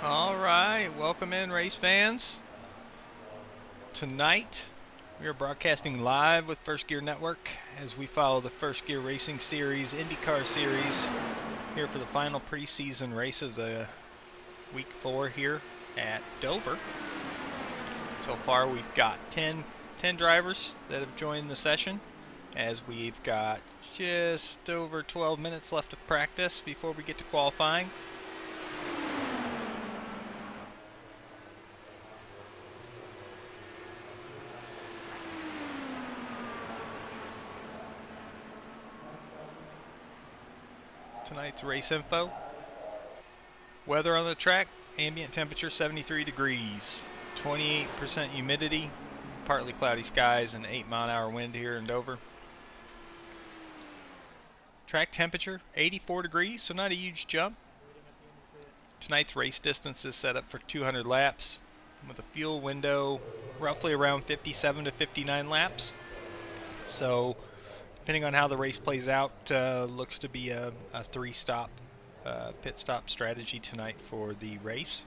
All right, welcome in, race fans. Tonight, we are broadcasting live with First Gear Network as we follow the First Gear Racing Series, IndyCar Series, here for the final preseason race of the week 4 here at Dover. So far, we've got 10 drivers that have joined the session, as we've got just over 12 minutes left of practice before we get to qualifying. Tonight's race info. Weather on the track, ambient temperature 73 degrees, 28% humidity, partly cloudy skies, and 8-mile-an-hour wind here in Dover. Track temperature 84 degrees, so not a huge jump. Tonight's race distance is set up for 200 laps with a fuel window roughly around 57 to 59 laps. So depending on how the race plays out, looks to be a 3-stop pit stop strategy tonight for the race.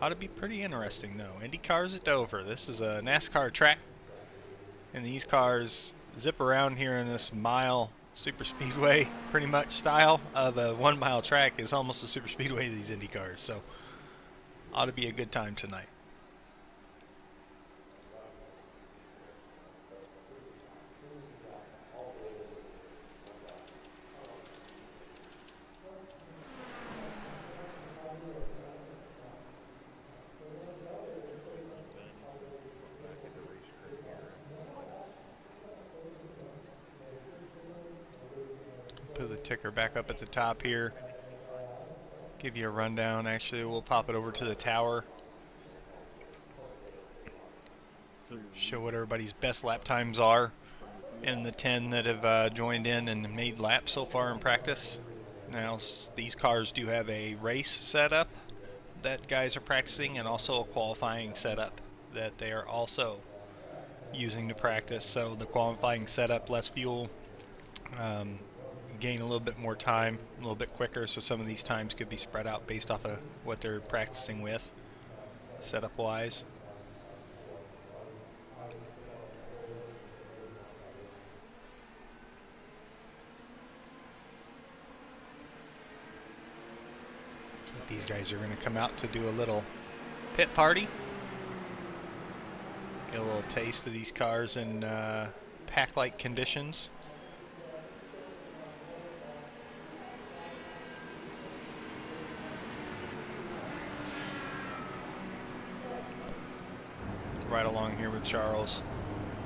Ought to be pretty interesting though. IndyCar's at Dover. This is a NASCAR track, and these cars zip around here in this mile super speedway pretty much style of a 1-mile track is almost a super speedway of these IndyCars. So ought to be a good time tonight. Put the ticker back up at the top here. Give you a rundown. Actually, we'll pop it over to the tower. Show what everybody's best lap times are and the 10 that have joined in and made laps so far in practice. Now, these cars do have a race setup that guys are practicing, and also a qualifying setup that they are also using to practice. So the qualifying setup, less fuel, gain a little bit more time, a little bit quicker, so some of these times could be spread out based off of what they're practicing with, setup wise. So these guys are going to come out to do a little pit party. Get a little taste of these cars in pack-like conditions. Right along here with Charles.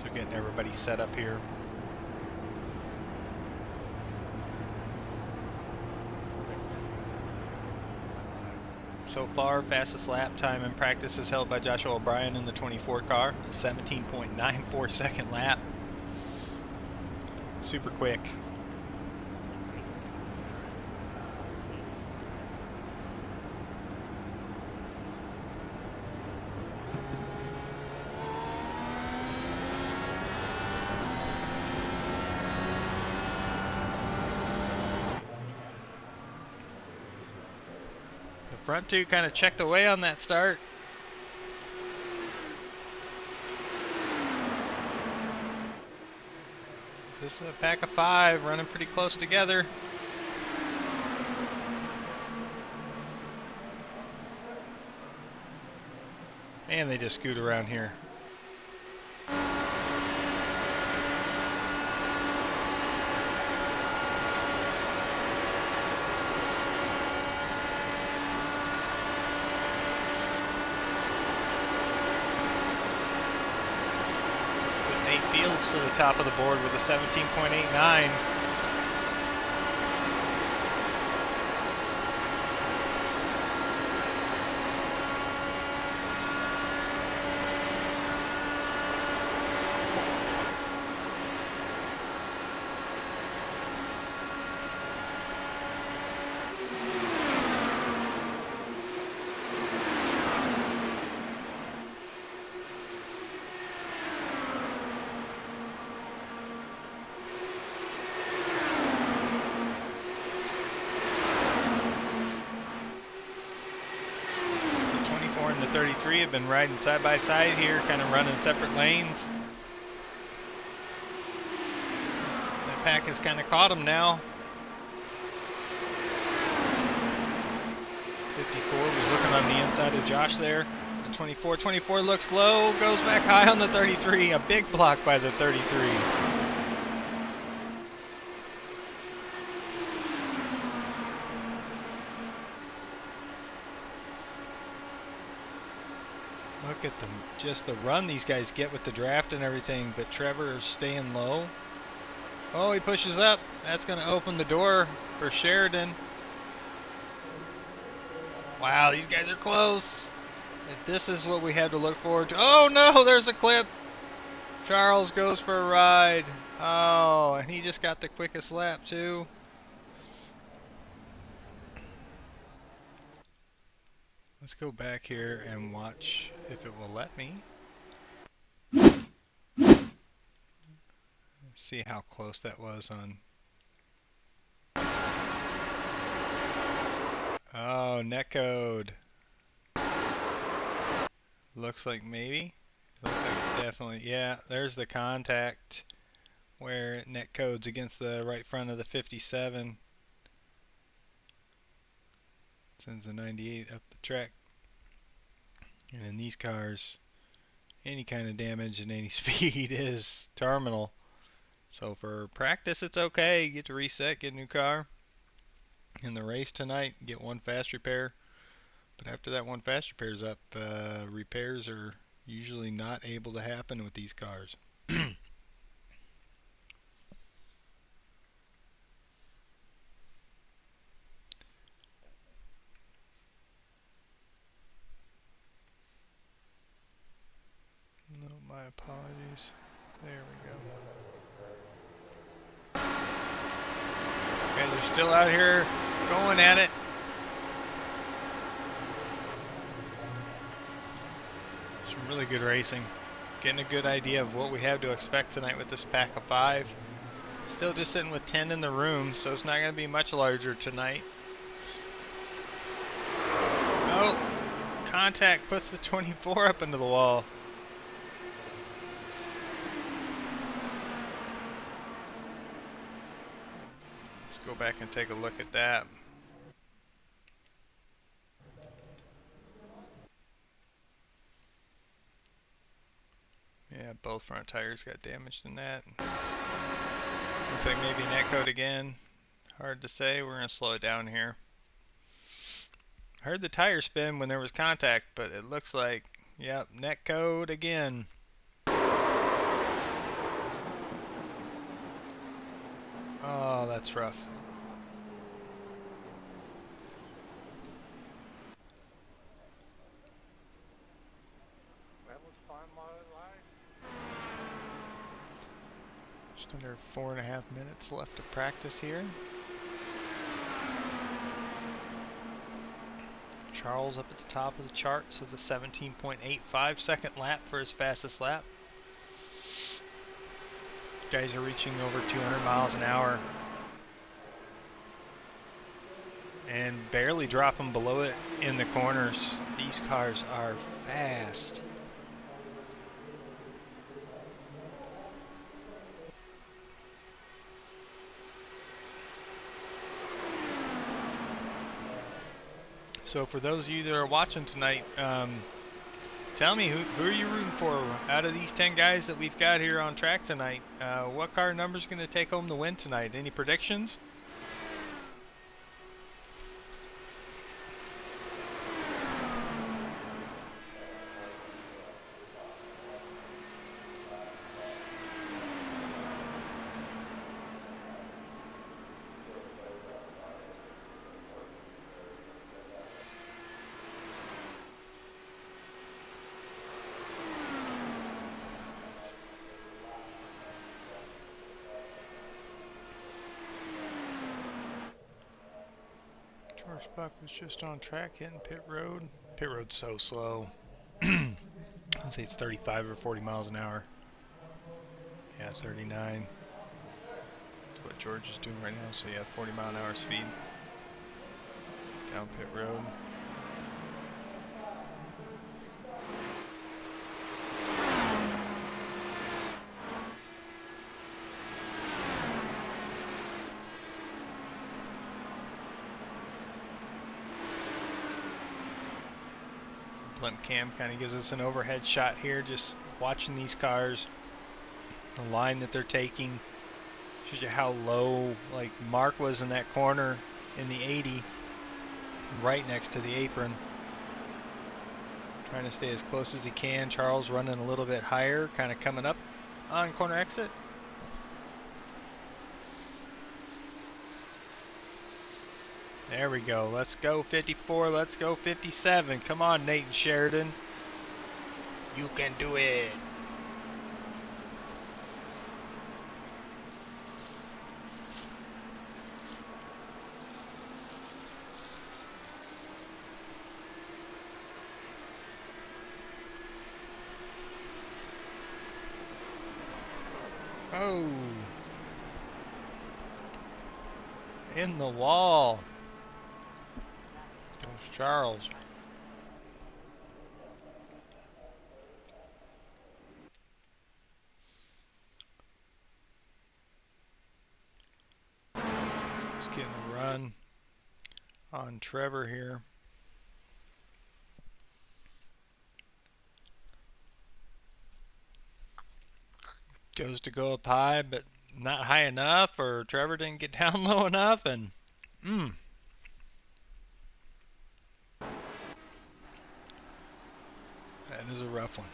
So getting everybody set up here. So far, fastest lap time in practice is held by Joshua O'Brien in the 24 car, 17.94 second lap. Super quick. Front two kind of checked away on that start. This is a pack of 5 running pretty close together. And they just scoot around here. Fields to the top of the board with a 17.89. 33 have been riding side by side here, kind of running separate lanes. That pack has kind of caught them now. 54 was looking on the inside of Josh there. The 24. 24 looks low, goes back high on the 33. A big block by the 33. Look at them, just the run these guys get with the draft and everything, but Trevor is staying low. Oh, he pushes up. That's going to open the door for Sheridan. Wow, these guys are close. If this is what we had to look forward to. Oh no, there's a clip. Charles goes for a ride. Oh, and he just got the quickest lap too. Let's go back here and watch if it will let me. See how close that was on. Oh, netcode. Looks like maybe. Looks like definitely. Yeah, there's the contact where netcode's against the right front of the 57. Sends the 98 up the track. And in these cars, any kind of damage and any speed is terminal. So for practice, it's okay. You get to reset, get a new car. In the race tonight, get one fast repair. But after that one fast repair's up, repairs are usually not able to happen with these cars. No, my apologies. There we go. Okay, they're still out here going at it. Some really good racing. Getting a good idea of what we have to expect tonight with this pack of 5. Still just sitting with 10 in the room, so it's not going to be much larger tonight. Oh, contact puts the 24 up into the wall. Let's go back and take a look at that. Yeah, both front tires got damaged in that. Looks like maybe netcode again. Hard to say. We're going to slow it down here. I heard the tire spin when there was contact, but it looks like, yep, netcode again. Oh, that's rough. Just under 4.5 minutes left to practice here. Charles up at the top of the charts with a 17.85 second lap for his fastest lap. Guys are reaching over 200 miles an hour and barely dropping below it in the corners. These cars are fast. So for those of you that are watching tonight, tell me who are you rooting for out of these 10 guys that we've got here on track tonight? What car number is going to take home the win tonight? Any predictions? George Buck was just on track hitting pit road. Pit road's so slow. I'll say it's 35 or 40 miles an hour. Yeah, 39. That's what George is doing right now. So yeah, 40 mile an hour speed. Down pit road. Blimp cam kind of gives us an overhead shot here, just watching these cars, the line that they're taking. Shows you how low, like Mark was in that corner in the 80, right next to the apron. Trying to stay as close as he can. Charles running a little bit higher, kind of coming up on corner exit. There we go. Let's go 54. Let's go 57. Come on, Nathan Sheridan. You can do it. Oh. In the wall. Goes Charles. He's getting a run on Trevor here. Goes to go up high, but not high enough, or Trevor didn't get down low enough, and that is a rough one.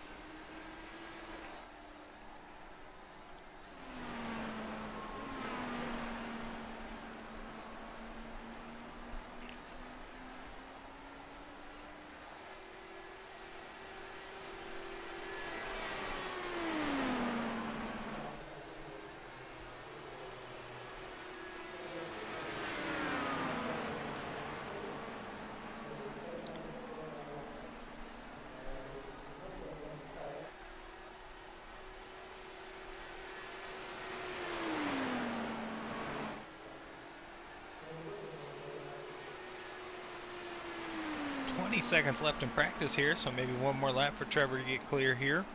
Seconds left in practice here, so maybe one more lap for Trevor to get clear here.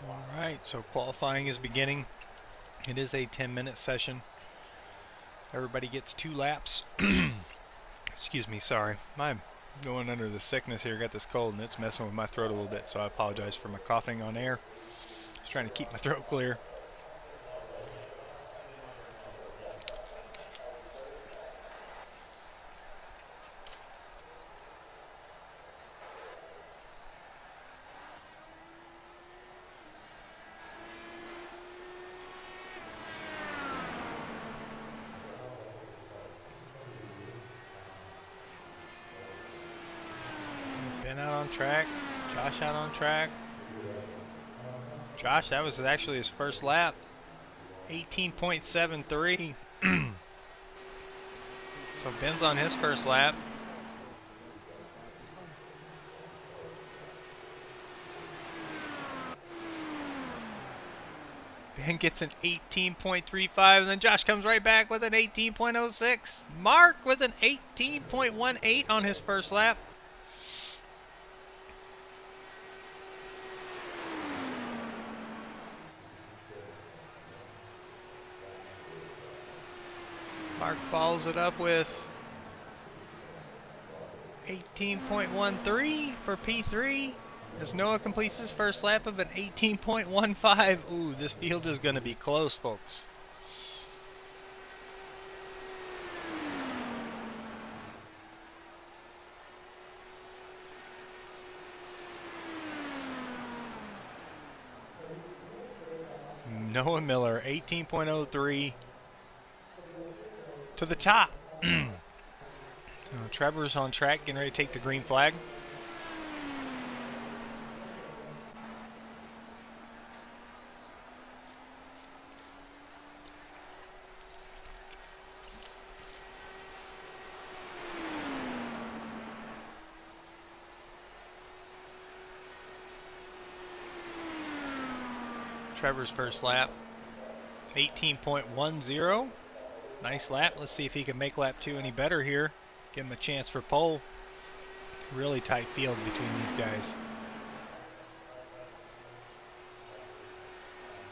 Alright, so qualifying is beginning. It is a 10-minute session. Everybody gets 2 laps. Excuse me, sorry. I'm going under the sickness here. Got this cold and it's messing with my throat a little bit, so I apologize for my coughing on air. Just trying to keep my throat clear. Track. Josh out on track. Josh, that was actually his first lap. 18.73. So Ben's on his first lap. Ben gets an 18.35, and then Josh comes right back with an 18.06. Mark with an 18.18 on his first lap. Mark follows it up with 18.13 for P3 as Noah completes his first lap of an 18.15. Ooh, this field is going to be close, folks. Noah Miller, 18.03 to the top. So Trevor's on track, getting ready to take the green flag. Trevor's first lap, 18.10. Nice lap. Let's see if he can make lap 2 any better here. Give him a chance for pole. Really tight field between these guys.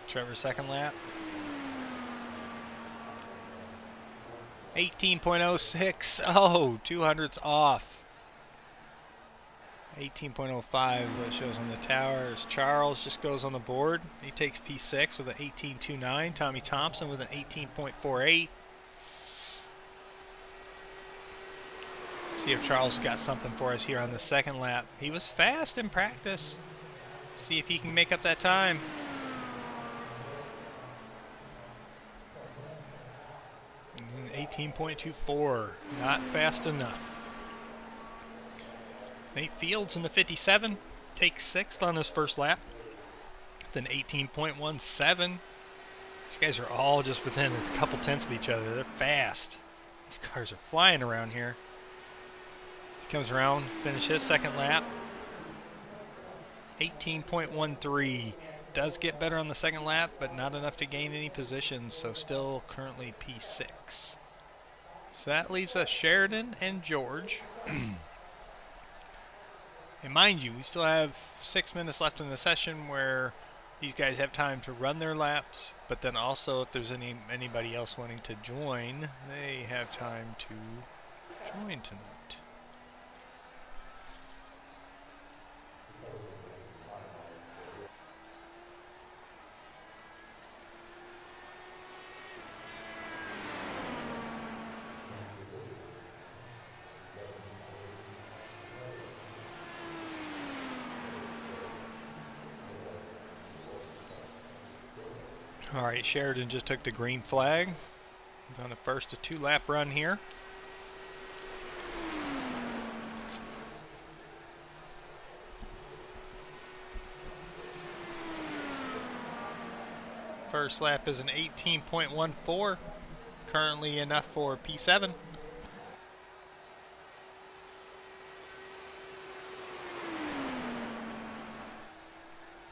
Trevor's second lap, 18.06. Oh, 200's off. 18.05 what it shows on the tower. As Charles just goes on the board. He takes P6 with an 18.29. Tommy Thompson with an 18.48. See if Charles got something for us here on the second lap. He was fast in practice. See if he can make up that time. And 18.24. Not fast enough. Nate Fields in the 57 takes 6th on his first lap. Then 18.17. These guys are all just within a couple tenths of each other. They're fast. These cars are flying around here. He comes around, finish his second lap. 18.13. Does get better on the second lap, but not enough to gain any positions, so still currently P6. So that leaves us Sheridan and George. And mind you, we still have 6 minutes left in the session where these guys have time to run their laps, but then also if there's anybody else wanting to join, they have time to join tonight. All right, Sheridan just took the green flag. He's on the first of 2-lap run here. First lap is an 18.14, currently enough for P7.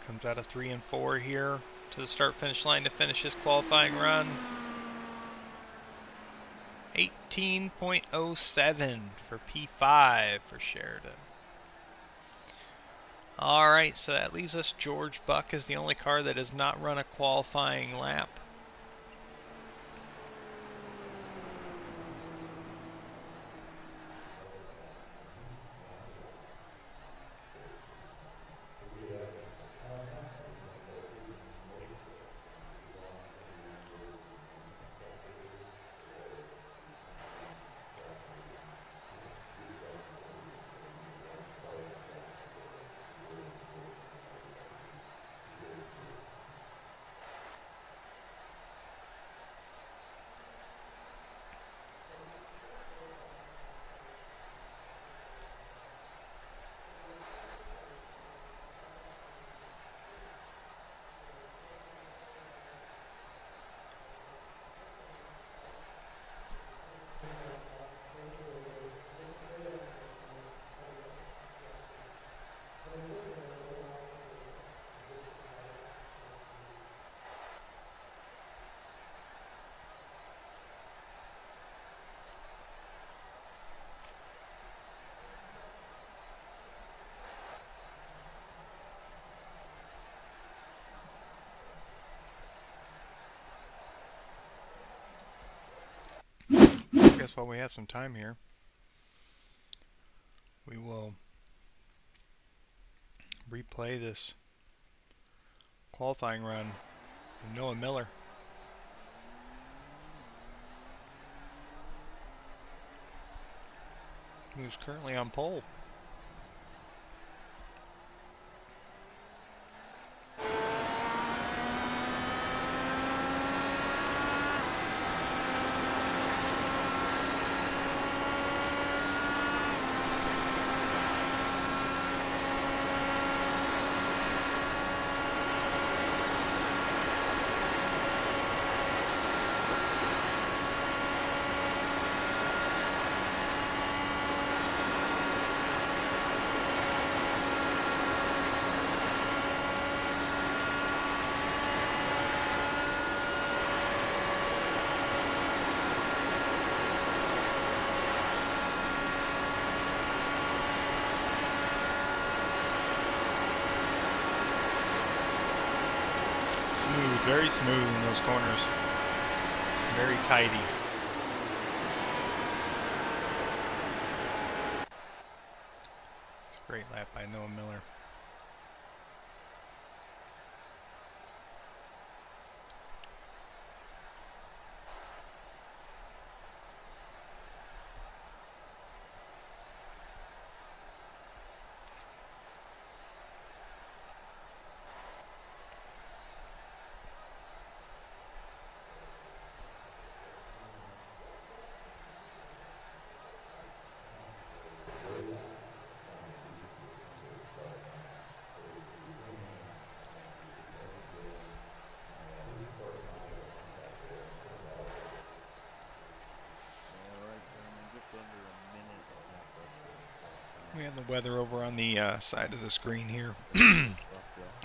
Comes out of 3 and 4 here to the start-finish line to finish his qualifying run. 18.07 for P5 for Sheridan. All right, so that leaves us George Buck as the only car that has not run a qualifying lap. I guess while we have some time here, we will replay this qualifying run with Noah Miller. Who's currently on pole. very smooth in those corners. Very tidy. It's a great lap by Noah Miller. We have the weather over on the side of the screen here.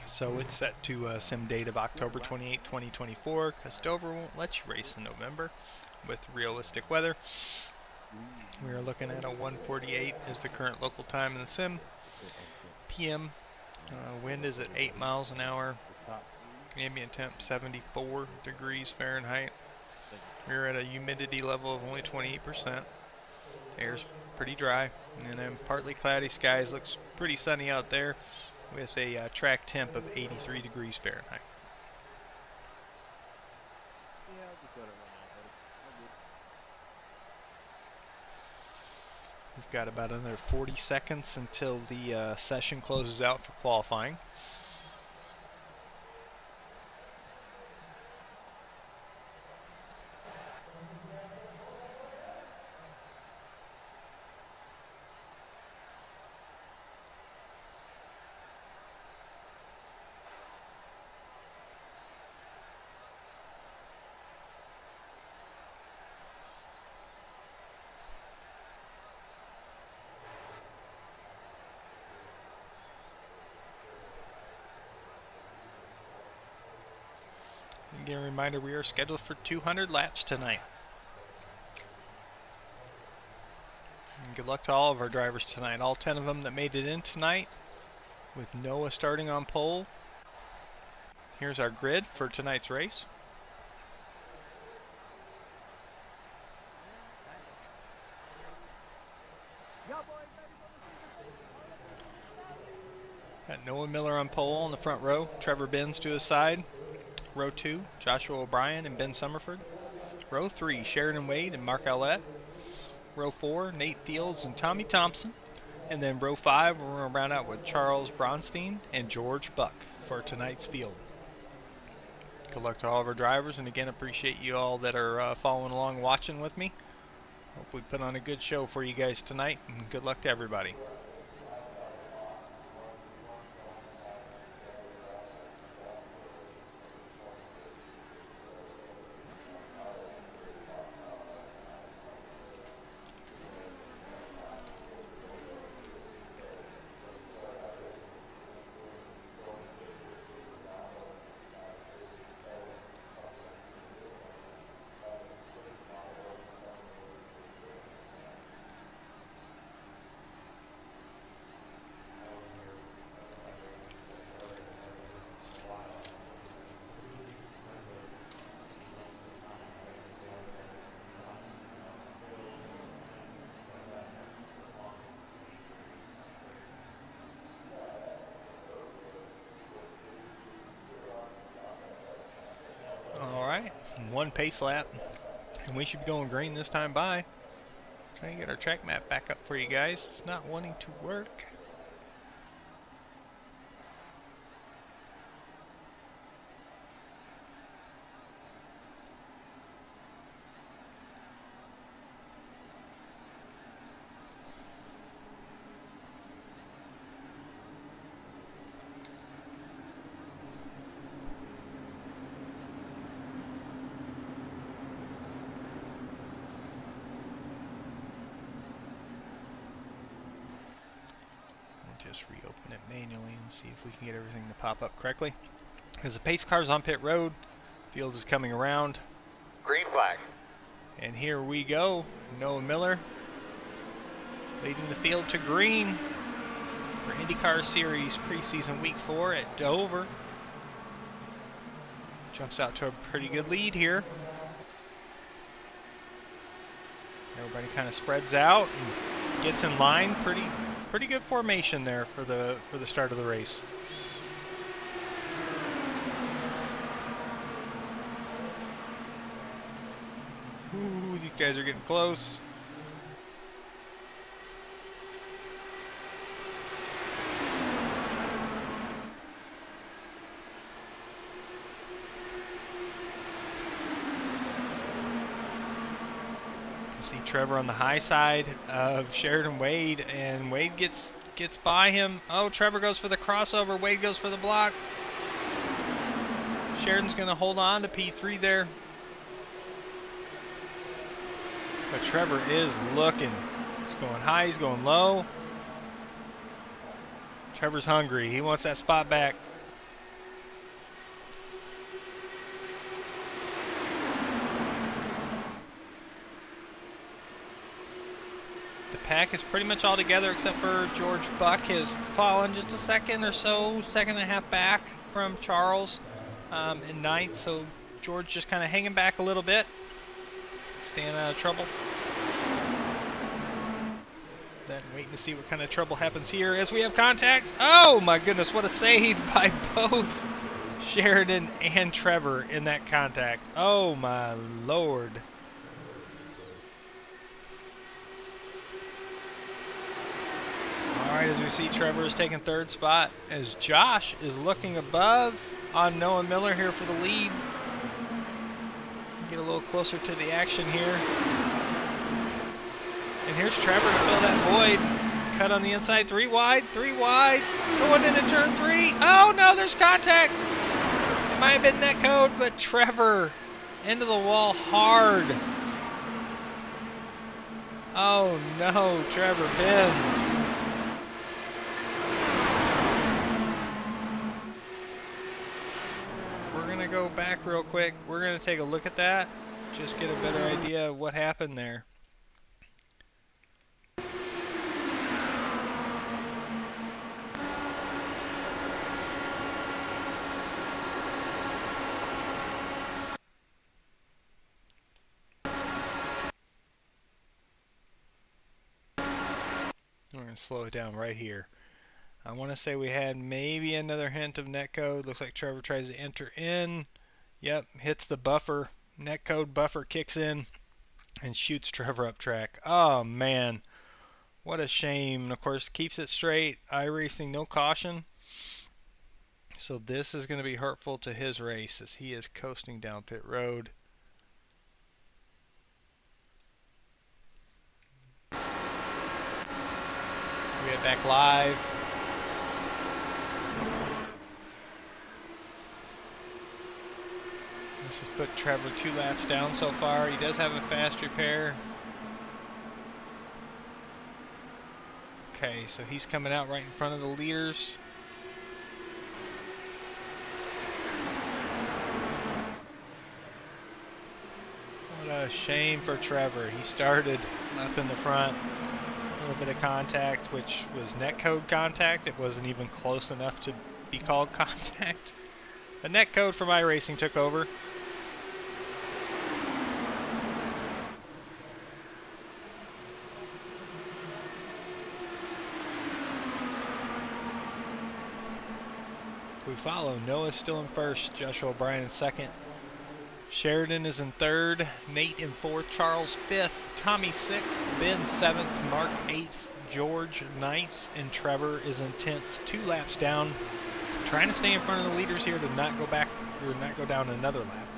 So it's set to sim date of October 28, 2024, because Dover won't let you race in November with realistic weather. We are looking at a 1:48 as the current local time in the sim. PM. Wind is at 8 miles an hour. Ambient temp 74 degrees Fahrenheit. We're at a humidity level of only 28%. Air's pretty dry, and then partly cloudy skies. Looks pretty sunny out there with a track temp of 83 degrees Fahrenheit. We've got about another 40 seconds until the session closes out for qualifying. Again, a reminder, we are scheduled for 200 laps tonight. And good luck to all of our drivers tonight. All 10 of them that made it in tonight, with Noah starting on pole. Here's our grid for tonight's race. Got Noah Miller on pole in the front row. Trevor Benz to his side. Row 2, Joshua O'Brien and Ben Summerford. Row 3, Sheridan Wade and Mark Allette. Row 4, Nate Fields and Tommy Thompson. And then row 5, we're going to round out with Charles Bronstein and George Buck for tonight's field. Good luck to all of our drivers, and again, appreciate you all that are following along, watching with me. Hope we put on a good show for you guys tonight, and good luck to everybody. One pace lap, and we should be going green this time by. Trying to get our track map back up for you guys. It's not wanting to work. Just reopen it manually and see if we can get everything to pop up correctly. As the pace car's on pit road, field is coming around. Green flag. And here we go. Noah Miller leading the field to green for IndyCar Series preseason week 4 at Dover. Jumps out to a pretty good lead here. Everybody kind of spreads out and gets in line. Pretty good formation there for the start of the race. Ooh, these guys are getting close. See Trevor on the high side of Sheridan Wade, and Wade gets by him. Oh, Trevor goes for the crossover. Wade goes for the block. Sheridan's going to hold on to P3 there. But Trevor is looking. He's going high, he's going low. Trevor's hungry. He wants that spot back. Pack is pretty much all together except for George Buck has fallen just a second or so, second and a half back from Charles in ninth. So George just kind of hanging back a little bit, staying out of trouble. Then waiting to see what kind of trouble happens here as we have contact. Oh my goodness, what a save by both Sheridan and Trevor in that contact. Oh my Lord. All right, as we see, Trevor is taking third spot as Josh is looking above on Noah Miller here for the lead. Get a little closer to the action here. And here's Trevor to fill that void. Cut on the inside, three wide, going into turn 3. Oh no, there's contact. It might have been net code, but Trevor into the wall hard. Oh no, Trevor bends. Go back real quick. We're going to take a look at that, just get a better idea of what happened there. I'm going to slow it down right here. I want to say we had maybe another hint of netcode. Looks like Trevor tries to enter in. Yep, hits the buffer. Netcode buffer kicks in and shoots Trevor up track. Oh man, what a shame. And of course, keeps it straight. iRacing, no caution. So this is going to be hurtful to his race as he is coasting down pit road. We get back live. This has put Trevor 2 laps down so far. He does have a fast repair. Okay, so he's coming out right in front of the leaders. What a shame for Trevor. He started up in the front. A little bit of contact, which was netcode contact. It wasn't even close enough to be called contact. The netcode from iRacing took over. We follow. Noah's still in first. Joshua O'Brien in second. Sheridan is in third. Nate in fourth. Charles fifth. Tommy sixth. Ben seventh. Mark eighth. George ninth. And Trevor is in 10th. 2 laps down. Trying to stay in front of the leaders here to not go back or not go down another lap.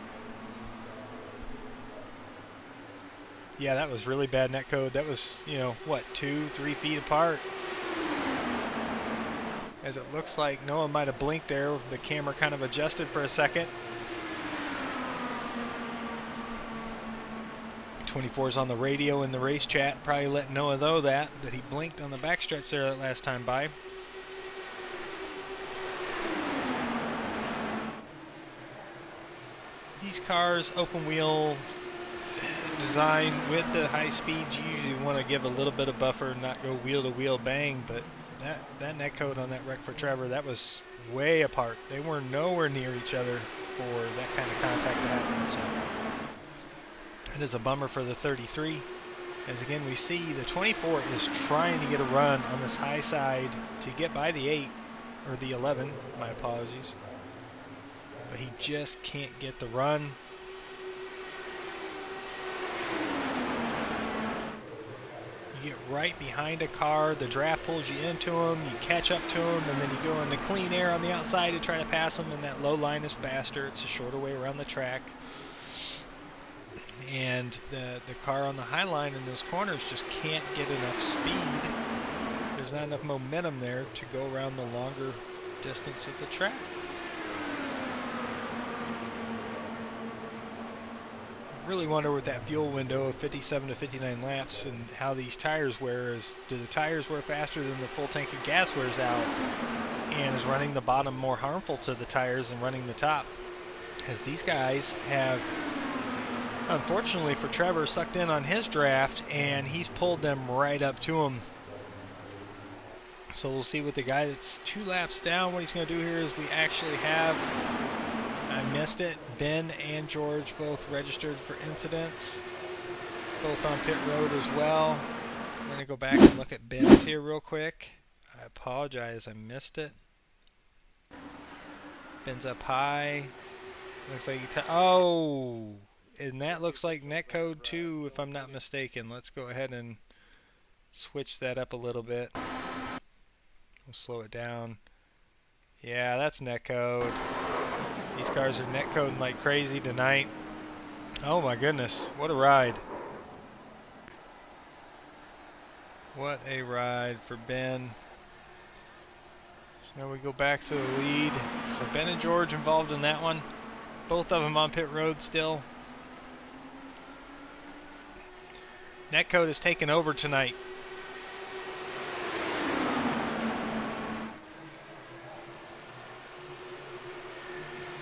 Yeah, that was really bad netcode. That was, you know, what, 2-3 feet apart. As it looks like Noah might have blinked there. The camera kind of adjusted for a second. 24's on the radio in the race chat. Probably let Noah know that he blinked on the backstretch there that last time by. These cars, open wheel design with the high speeds, you usually want to give a little bit of buffer and not go wheel to wheel bang, but that netcode on that wreck for Trevor, that was way apart. They were nowhere near each other for that kind of contact to happen. So it is a bummer for the 33. As again, we see the 24 is trying to get a run on this high side to get by the 8, or the 11, my apologies. But he just can't get the run. You get right behind a car, the draft pulls you into him, you catch up to him, and then you go into clean air on the outside to try to pass him, and that low line is faster. It's a shorter way around the track. And the car on the high line in those corners just can't get enough speed. There's not enough momentum there to go around the longer distance of the track. Really wonder with that fuel window of 57 to 59 laps and how these tires wear. Do the tires wear faster than the full tank of gas wears out? And is running the bottom more harmful to the tires than running the top? As these guys have, unfortunately for Trevor, sucked in on his draft, and he's pulled them right up to him. So we'll see with the guy that's 2 laps down what he's going to do here. Is we actually have, I missed it, Ben and George both registered for incidents, both on pit road as well. We're going to go back and look at Ben's here real quick. I apologize, I missed it. Ben's up high. Looks like oh, and that looks like netcode 2 if I'm not mistaken. Let's go ahead and switch that up a little bit. We'll slow it down. Yeah, that's netcode. These cars are netcoding like crazy tonight. Oh my goodness, what a ride. What a ride for Ben. So now we go back to the lead. So Ben and George involved in that one. Both of them on pit road still. Netcode has taken over tonight.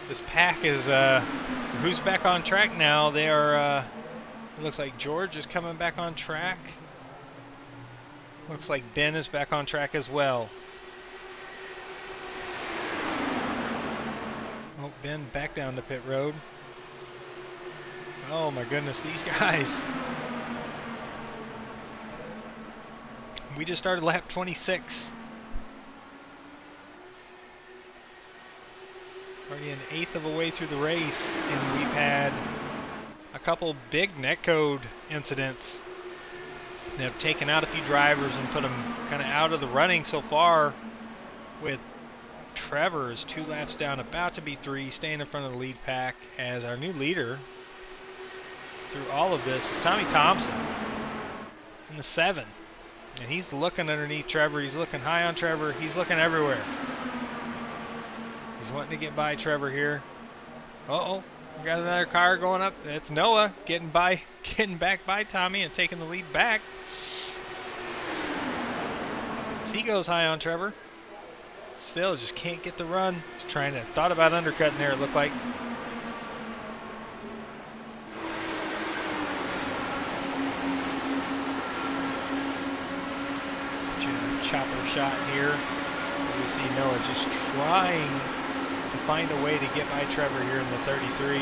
This pack is, who's back on track now? They are, it looks like George is coming back on track. Looks like Ben is back on track as well. Oh, Ben back down to pit road. Oh my goodness, these guys. We just started lap 26. Already an eighth of a way through the race, and we've had a couple big netcode incidents that have taken out a few drivers and put them kind of out of the running so far, with Trevor is 2 laps down, about to be 3, staying in front of the lead pack, as our new leader through all of this is Tommy Thompson in the 7. And he's looking underneath Trevor. He's looking high on Trevor. He's looking everywhere. He's wanting to get by Trevor here. Uh-oh, we got another car going up. It's Noah getting back by Tommy and taking the lead back. As he goes high on Trevor. Still just can't get the run. He's thought about undercutting there, it looked like. Chopper shot here as we see Noah just trying to find a way to get by Trevor here in the 33.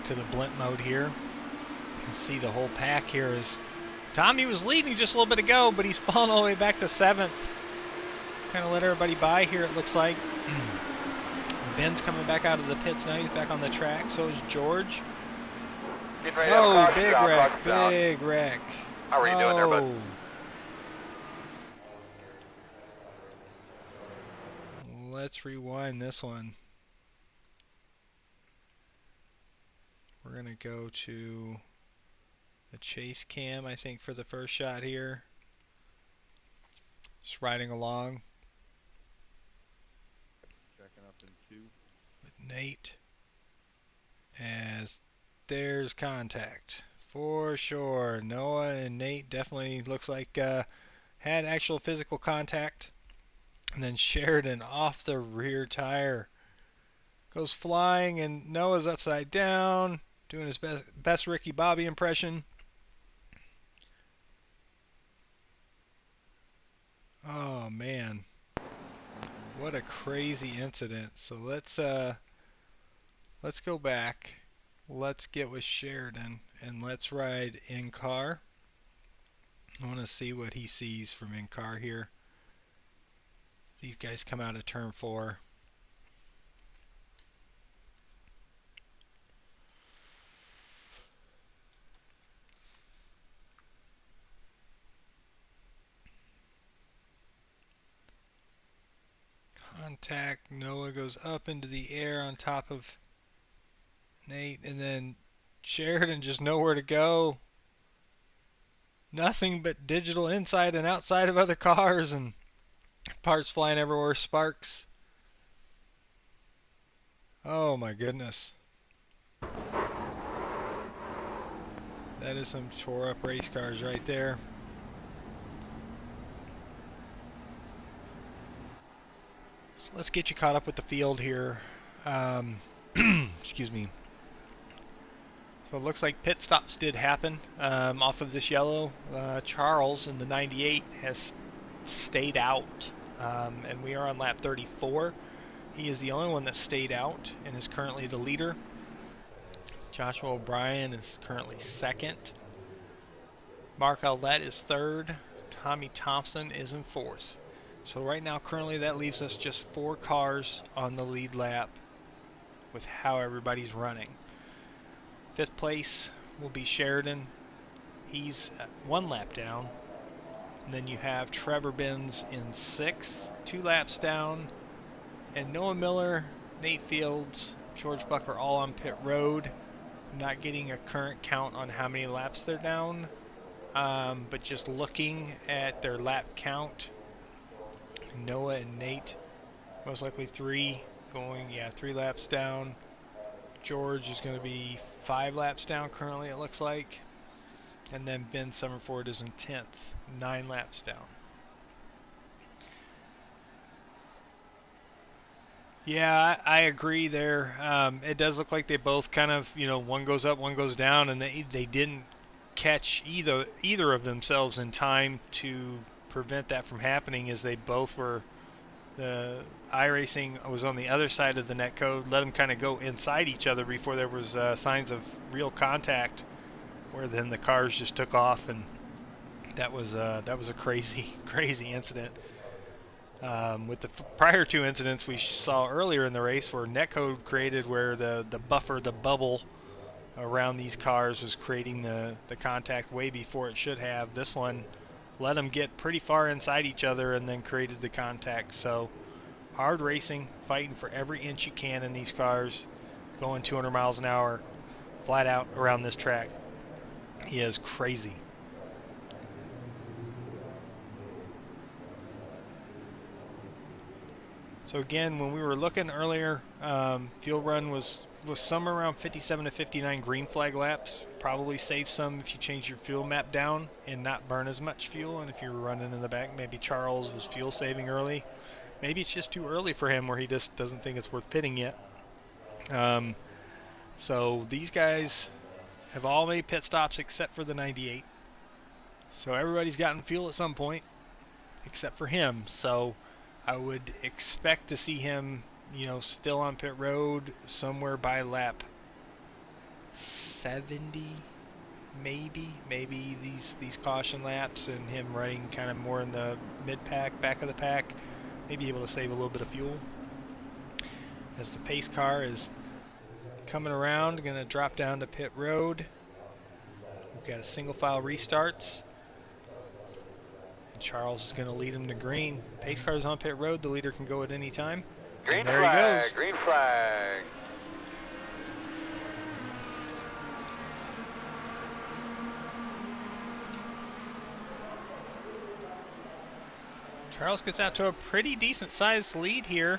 To the blimp mode here. You can see the whole pack here is Tommy was leading just a little bit ago, but he's fallen all the way back to 7th. Kind of let everybody by here, it looks like. Ben's coming back out of the pits now. He's back on the track. So is George. Oh, big wreck, big wreck. How are you doing there, bud? Let's rewind this one. We're going to go to the chase cam, I think, for the first shot here. Just riding along. Checking up in 2. With Nate. As there's contact. For sure. Noah and Nate definitely looks like had actual physical contact. And then Sheridan off the rear tire. Goes flying, and Noah's upside down, doing his best Ricky Bobby impression. Oh, man. What a crazy incident. So let's go back. Let's get with Sheridan, and let's ride in car. I want to see what he sees from in car here. These guys come out of turn 4. Contact. Noah goes up into the air on top of Nate, and then Sheridan just nowhere to go. Nothing but digital inside and outside of other cars, and parts flying everywhere, sparks. Oh my goodness. That is some tore up race cars right there. So let's get you caught up with the field here. Excuse me. So it looks like pit stops did happen off of this yellow. Charles in the 98 has stayed out, and we are on lap 34. He is the only one that stayed out and is currently the leader. Joshua O'Brien is currently second. Mark Allett is third. Tommy Thompson is in fourth. So right now, currently, that leaves us just 4 cars on the lead lap with how everybody's running. 5th place will be Sheridan. He's 1 lap down. And then you have Trevor Benz in 6th, 2 laps down. And Noah Miller, Nate Fields, George Buck are all on pit road. Not getting a current count on how many laps they're down, but just looking at their lap count, Noah and Nate, most likely 3 laps down. George is going to be 5 laps down currently, it looks like. And then Ben Summerford is in 10th, 9 laps down. Yeah, I agree there. It does look like they both kind of, one goes up, one goes down, and they didn't catch either of themselves in time to prevent that from happening, as they both were. The iRacing was on the other side of the net code, let them kind of go inside each other before there was signs of real contact, where then the cars just took off, and that was a crazy incident. With the prior 2 incidents we saw earlier in the race, where netcode created where the bubble around these cars was creating the contact way before it should have. This one let them get pretty far inside each other and then created the contact. So hard racing, fighting for every inch you can in these cars, going 200 miles an hour flat out around this track. He is crazy. So again, when we were looking earlier, fuel run was somewhere around 57 to 59 green flag laps. Probably save some if you change your fuel map down and not burn as much fuel. And if you were running in the back, maybe Charles was fuel saving early. Maybe it's just too early for him, where he just doesn't think it's worth pitting yet. So these guys have all made pit stops except for the 98. So everybody's gotten fuel at some point except for him. So I would expect to see him, still on pit road somewhere by lap 70, maybe these caution laps, and him running kind of more in the mid-pack, back of the pack, maybe able to save a little bit of fuel. As the pace car is coming around, going to drop down to pit road. We've got a single file restarts. Charles is going to lead him to green. Pace car's on pit road. The leader can go at any time. Green and there flag, he goes. green flag. Charles gets out to a pretty decent sized lead here.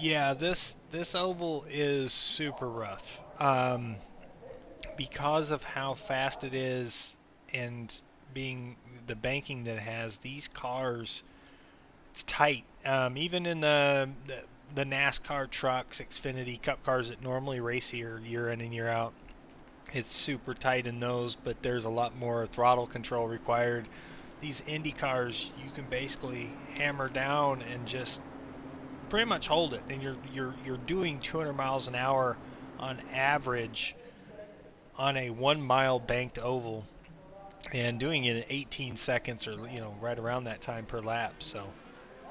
Yeah, this oval is super rough. Because of how fast it is and being the banking that it has, these cars, it's tight. Even in the NASCAR trucks, Xfinity Cup cars that normally race here year in and year out, it's super tight in those, but there's a lot more throttle control required. These Indy cars, you can basically hammer down and just pretty much hold it, and you're doing 200 miles an hour on average on a 1 mile banked oval, and doing it in 18 seconds, or right around that time per lap. So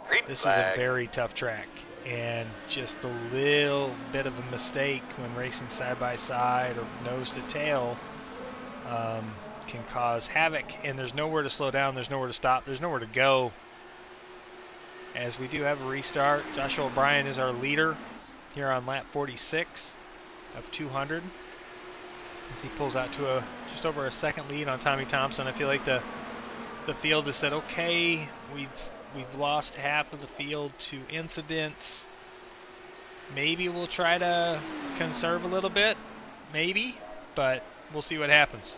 Green this is a flag. very tough track, and just a little bit of a mistake when racing side by side or nose to tail can cause havoc. And there's nowhere to slow down, there's nowhere to stop, there's nowhere to go. As we do have a restart, Joshua O'Brien is our leader here on lap 46 of 200. As he pulls out to just over a second lead on Tommy Thompson. I feel like the field has said, okay, we've lost half of the field to incidents. Maybe we'll try to conserve a little bit, maybe, but we'll see what happens.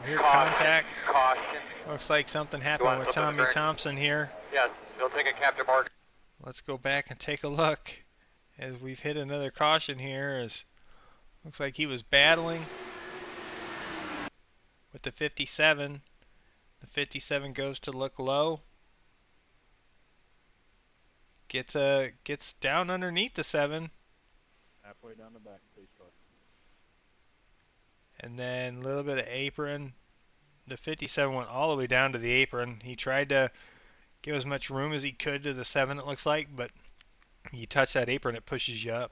Here, contact. Caution. Looks like something happened with Tommy Thompson here. Yes, they'll take a Captain Morgan. Let's go back and take a look as we've hit another caution here. As looks like he was battling with the 57. The 57 goes to look low. Gets down underneath the 7. Halfway down the back, please, car. And then a little bit of apron. The 57 went all the way down to the apron. He tried to give as much room as he could to the 7, it looks like, but you touch that apron, it pushes you up.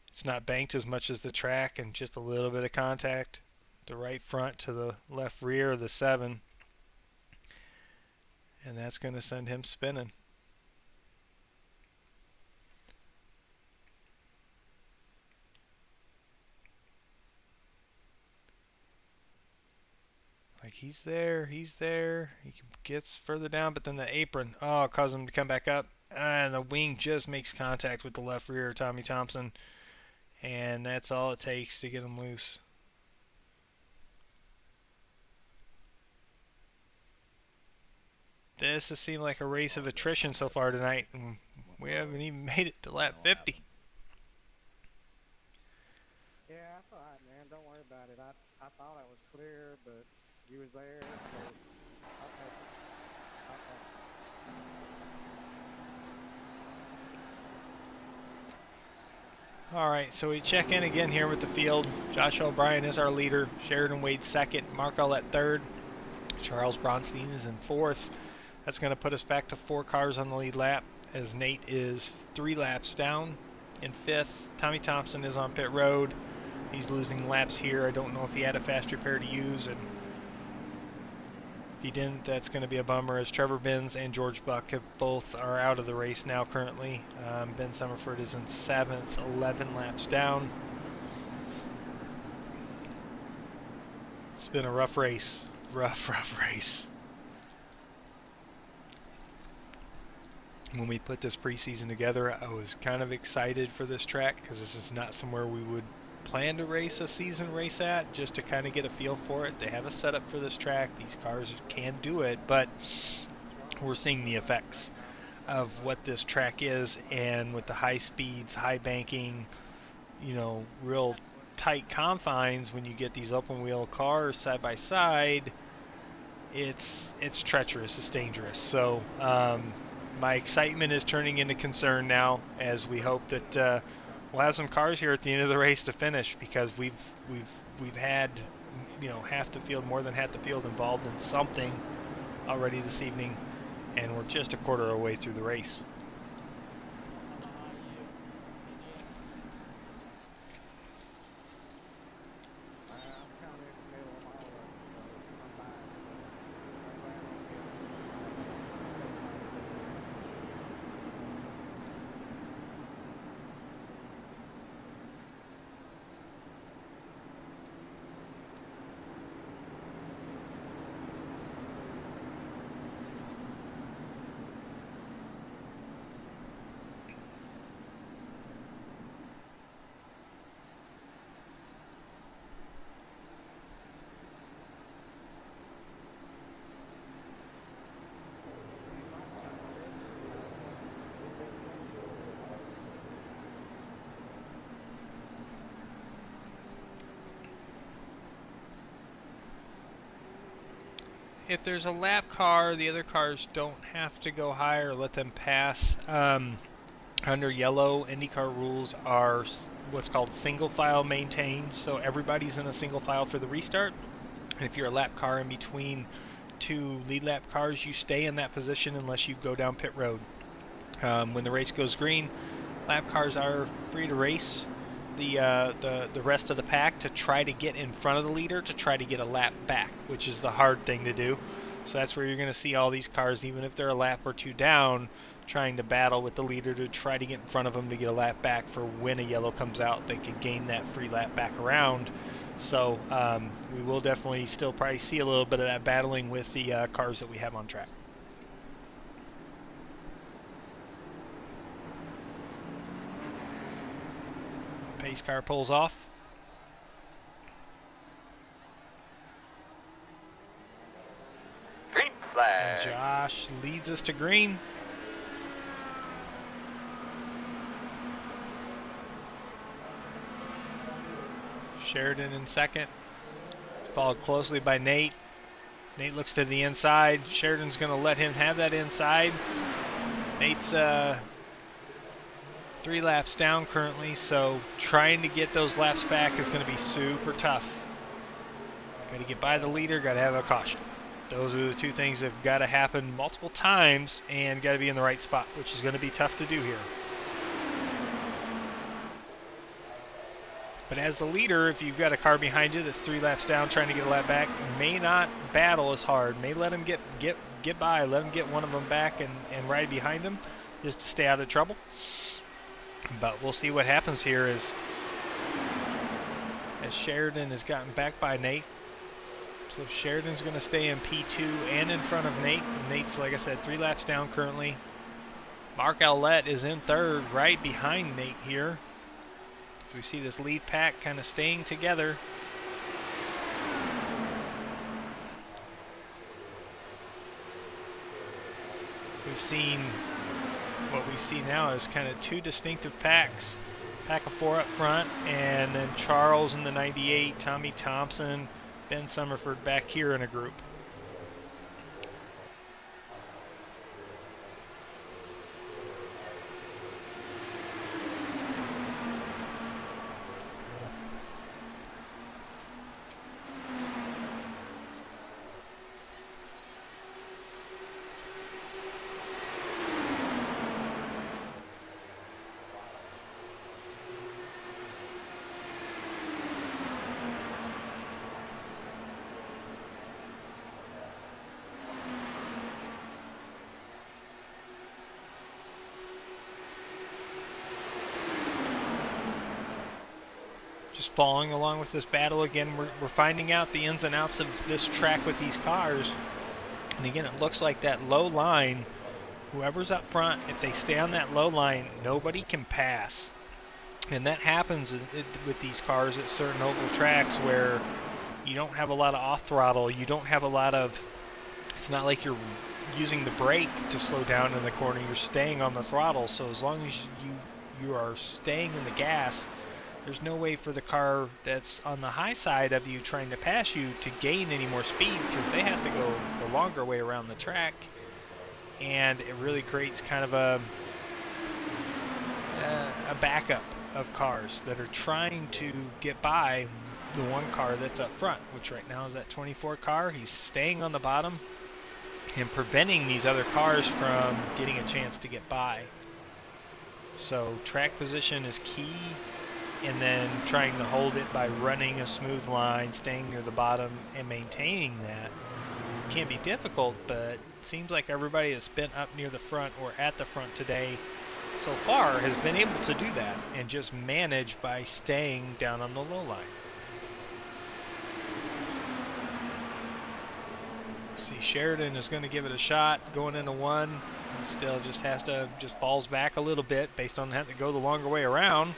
It's not banked as much as the track, and just a little bit of contact. The right front to the left rear of the 7. And that's going to send him spinning. Like he's there. He gets further down, but then the apron, caused him to come back up. And the wing just makes contact with the left rear of Tommy Thompson. And that's all it takes to get him loose. This has seemed like a race of attrition so far tonight, and we haven't even made it to lap 50. Yeah, that's all right, man. Don't worry about it. I thought I was clear, but you was there, so I'll take it. All right, so we check in again here with the field. Josh O'Brien is our leader. Sheridan Wade second. Mark Allett third. Charles Bronstein is in fourth. That's going to put us back to 4 cars on the lead lap, as Nate is 3 laps down in fifth. Tommy Thompson is on pit road. He's losing laps here. I don't know if he had a fast repair to use, and if he didn't, that's going to be a bummer, as Trevor Benz and George Buck both are out of the race now currently. Ben Summerford is in 7th, 11 laps down. It's been a rough race. Rough race. When we put this preseason together, I was kind of excited for this track, because this is not somewhere we would plan to race a season race at, just to kind of get a feel for it. They have a setup for this track. These cars can do it, but we're seeing the effects of what this track is, and with the high speeds, high banking, real tight confines, when you get these open wheel cars side by side, it's treacherous, it's dangerous. So my excitement is turning into concern now, as we hope that we'll have some cars here at the end of the race to finish, because we've had half the field, more than half the field, involved in something already this evening, and we're just a quarter of the way through the race. if there's a lap car, the other cars don't have to go higher. Let them pass. Under yellow, IndyCar rules are what's called single file maintained, so everybody's in a single file for the restart. And if you're a lap car in between two lead lap cars, you stay in that position unless you go down pit road. When the race goes green, lap cars are free to race the rest of the pack to try to get in front of the leader to try to get a lap back, which is the hard thing to do. So that's where you're going to see all these cars, even if they're a lap or two down, trying to battle with the leader to try to get in front of them to get a lap back for when a yellow comes out. They could gain that free lap back around. So we will definitely still probably see a little bit of that battling with the cars that we have on track. Pace car pulls off. Green flag. And Josh leads us to green. Sheridan in second, followed closely by Nate. Nate looks to the inside. Sheridan's going to let him have that inside. Nate's 3 laps down currently, so trying to get those laps back is going to be super tough. Got to get by the leader, got to have a caution. Those are the two things that have got to happen multiple times and got to be in the right spot, which is going to be tough to do here. But as the leader, if you've got a car behind you that's 3 laps down trying to get a lap back, may not battle as hard. May let him get by, let him get one of them back and ride behind him just to stay out of trouble. But we'll see what happens here as Sheridan has gotten back by Nate. So Sheridan's going to stay in P2 and in front of Nate. Nate's, like I said, 3 laps down currently. Mark Owlett is in third, right behind Nate here. So we see this lead pack kind of staying together. We've seen what we see now is kind of 2 distinctive packs. Pack of 4 up front, and then Charles in the 98, Tommy Thompson, Ben Summerford back here in a group. Just following along with this battle again, we're finding out the ins and outs of this track with these cars. And again, it looks like that low line, whoever's up front, if they stay on that low line, nobody can pass. And that happens with these cars at certain oval tracks where you don't have a lot of off throttle, you don't have a lot of, it's not like you're using the brake to slow down in the corner, you're staying on the throttle. So as long as you are staying in the gas, there's no way for the car that's on the high side of you trying to pass you to gain any more speed, because they have to go the longer way around the track. And it really creates kind of a backup of cars that are trying to get by the one car that's up front, which right now is that 24 car. He's staying on the bottom and preventing these other cars from getting a chance to get by. So track position is key, and then trying to hold it by running a smooth line, staying near the bottom, and maintaining that. It can be difficult, but it seems like everybody that's been up near the front or at the front today so far has been able to do that and just manage by staying down on the low line. See, Sheridan is going to give it a shot going into one. Still just has to, just falls back a little bit based on having to go the longer way around.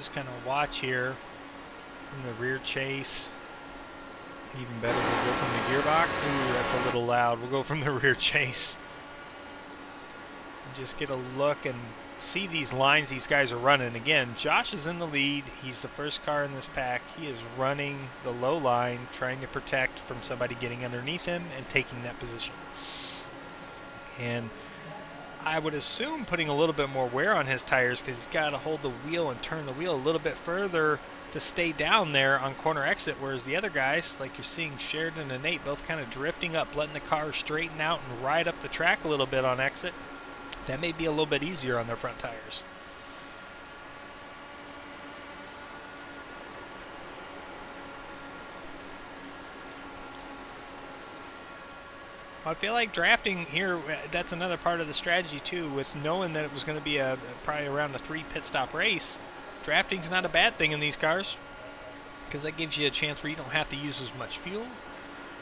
just kind of watch here from the rear chase. Even better, we'll go from the gearbox. Ooh, that's a little loud. We'll go from the rear chase. And just get a look and see these lines these guys are running. Again, Josh is in the lead. He's the first car in this pack. He is running the low line, trying to protect from somebody getting underneath him and taking that position. And I would assume putting a little bit more wear on his tires because he's got to hold the wheel and turn the wheel a little bit further to stay down there on corner exit, whereas the other guys, like you're seeing Sheridan and Nate, both kind of drifting up, letting the car straighten out and ride up the track a little bit on exit. That may be a little bit easier on their front tires. I feel like drafting here, that's another part of the strategy too, with knowing that it was going to be probably around a 3 pit stop race. Drafting's not a bad thing in these cars because that gives you a chance where you don't have to use as much fuel.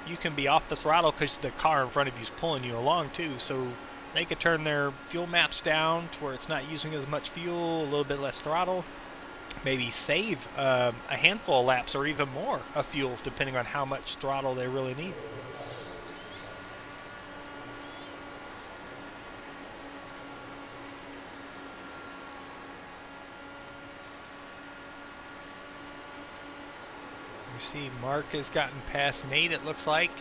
You can be off the throttle because the car in front of you is pulling you along too, so they could turn their fuel maps down to where it's not using as much fuel, a little bit less throttle, maybe save a handful of laps or even more of fuel depending on how much throttle they really need. See, Mark has gotten past Nate, it looks like.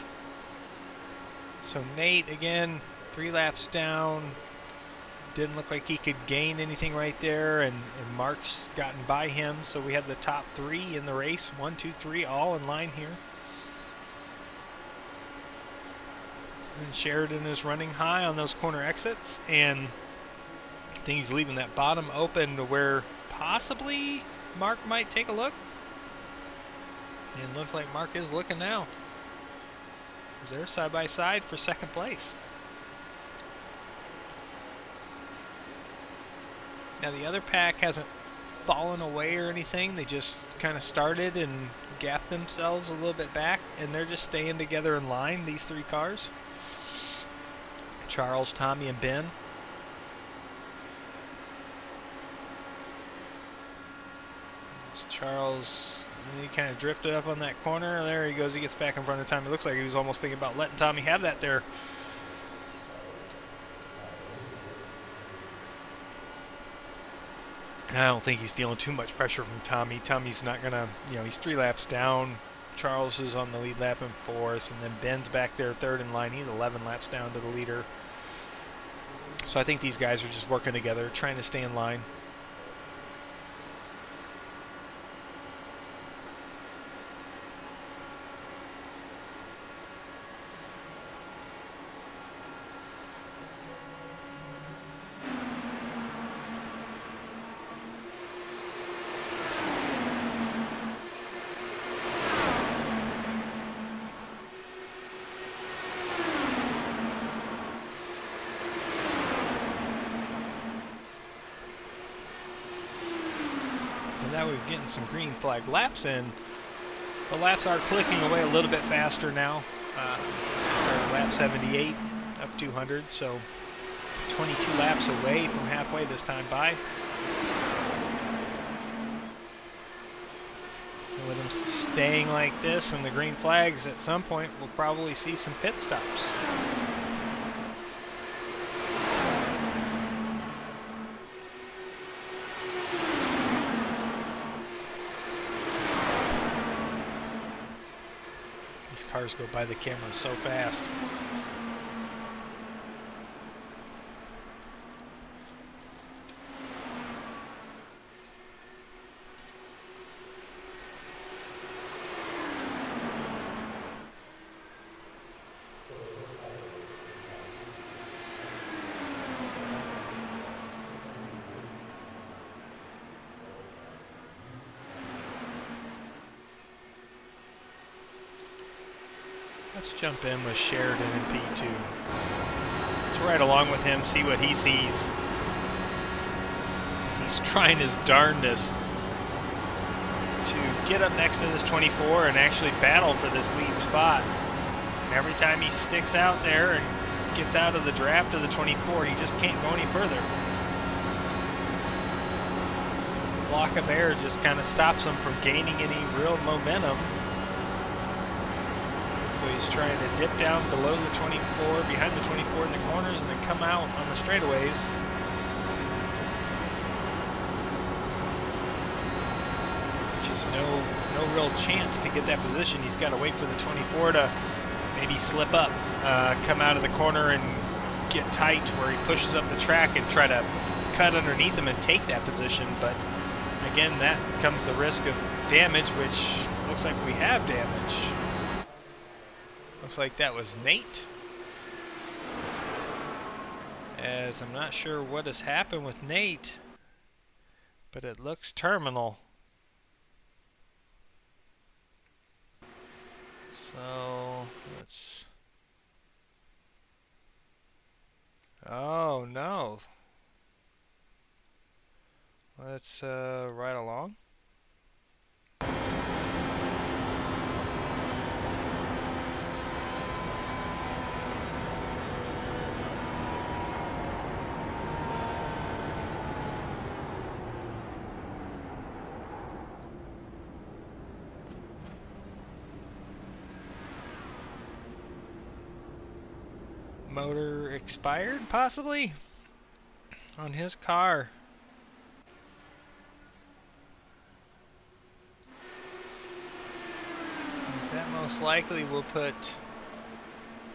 So Nate, again, 3 laps down. Didn't look like he could gain anything right there, and Mark's gotten by him. So we have the top 3 in the race. 1, 2, 3, all in line here. And Sheridan is running high on those corner exits, and I think he's leaving that bottom open to where possibly Mark might take a look. And looks like Mark is looking now. They're side by side for second place. Now the other pack hasn't fallen away or anything. They just kind of started and gapped themselves a little bit back, and they're just staying together in line, these 3 cars. Charles, Tommy, and Ben. Charles, he kind of drifted up on that corner. There he goes. He gets back in front of Tommy. It looks like he was almost thinking about letting Tommy have that there. I don't think he's feeling too much pressure from Tommy. Tommy's not going to, he's 3 laps down. Charles is on the lead lap in 4th, and then Ben's back there 3rd in line. He's 11 laps down to the leader. So I think these guys are just working together, trying to stay in line. Now we're getting some green flag laps in. The laps are clicking away a little bit faster now. Started lap 78 of 200, so 22 laps away from halfway this time by. And with them staying like this and the green flags, at some point we'll probably see some pit stops. Cars go by the camera so fast. Let's jump in with Sheridan in P2. Let's ride along with him, see what he sees. He's trying his darndest to get up next to this 24 and actually battle for this lead spot. And every time he sticks out there and gets out of the draft of the 24, he just can't go any further. block of air just kind of stops him from gaining any real momentum. So he's trying to dip down below the 24, behind the 24 in the corners, and then come out on the straightaways. Just no real chance to get that position. He's got to wait for the 24 to maybe slip up, come out of the corner and get tight where he pushes up the track and try to cut underneath him and take that position. But again, that comes the risk of damage, which looks like we have damage. Looks like that was Nate. As I'm not sure what has happened with Nate, but it looks terminal. So let's. Oh no. Let's ride along. Motor expired, possibly, on his car. Is that most likely we'll put...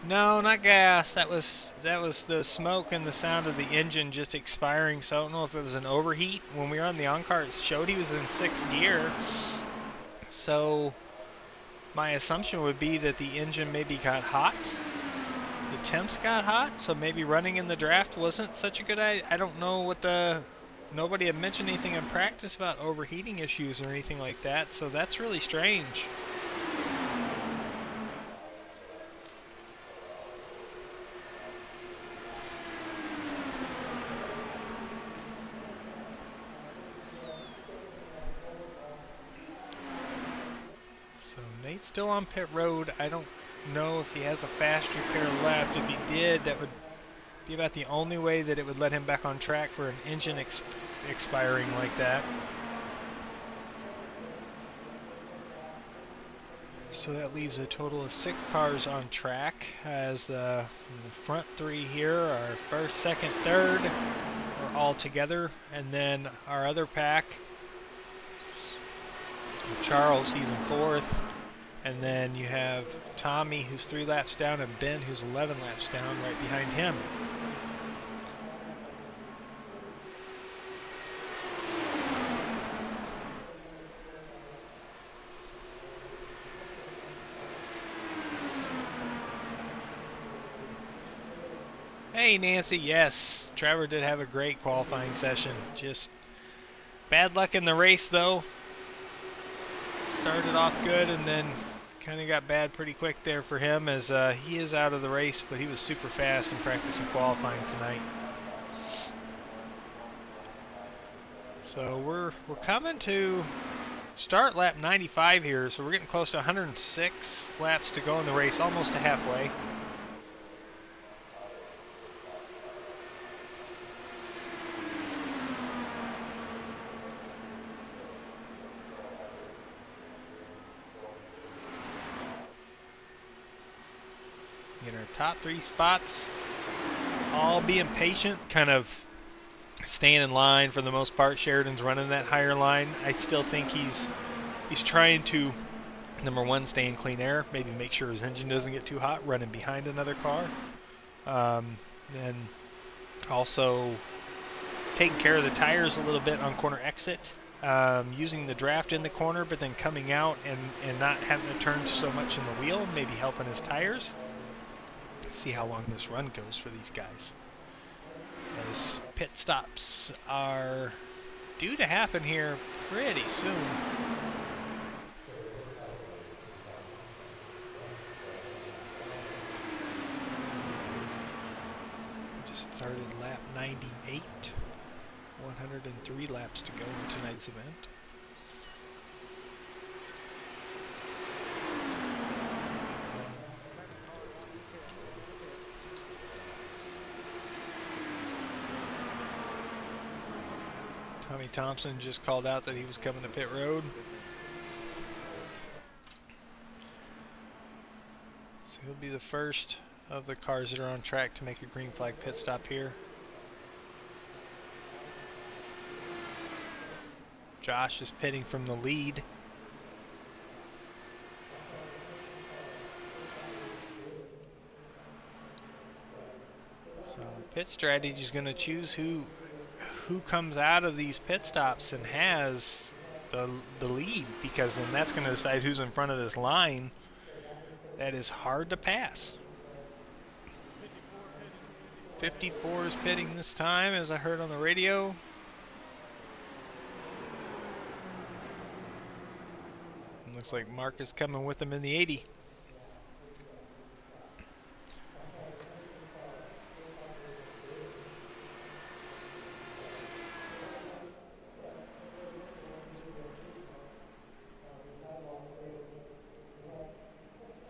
No, not gas. That was the smoke and the sound of the engine just expiring, so I don't know if it was an overheat. When we were on the on-car, it showed he was in 6th gear. So my assumption would be that the engine maybe got hot. The temps got hot, so maybe running in the draft wasn't such a good idea. I don't know what the... Nobody had mentioned anything in practice about overheating issues or anything like that, so that's really strange. So Nate's still on pit road. I don't know if he has a fast repair left. If he did, that would be about the only way that it would let him back on track for an engine expiring like that. So that leaves a total of 6 cars on track, as the front 3 here are first, second, third are all together, and then our other pack, Charles, he's in 4th, and then you have Tommy, who's 3 laps down, and Ben, who's 11 laps down, right behind him. Hey Nancy, yes, Trevor did have a great qualifying session. Just bad luck in the race though. Started off good and then kind of got bad pretty quick there for him, as he is out of the race, but he was super fast in practice and qualifying tonight. So we're coming to start lap 95 here, so we're getting close to 106 laps to go in the race, almost to halfway. In our top 3 spots, all being patient, kind of staying in line for the most part. Sheridan's running that higher line. I still think he's trying to, number one, stay in clean air, maybe make sure his engine doesn't get too hot running behind another car. And also taking care of the tires a little bit on corner exit, using the draft in the corner, but then coming out and not having to turn so much in the wheel, maybe helping his tires. See how long this run goes for these guys, as pit stops are due to happen here pretty soon. Just started lap 98, 103 laps to go in tonight's event. Tommy Thompson just called out that he was coming to pit road. So he'll be the first of the cars that are on track to make a green flag pit stop here. Josh is pitting from the lead. So pit strategy is going to choose who comes out of these pit stops and has the lead, because then that's going to decide who's in front of this line that is hard to pass. 54 is pitting this time, as I heard on the radio. And looks like Mark is coming with him in the 80.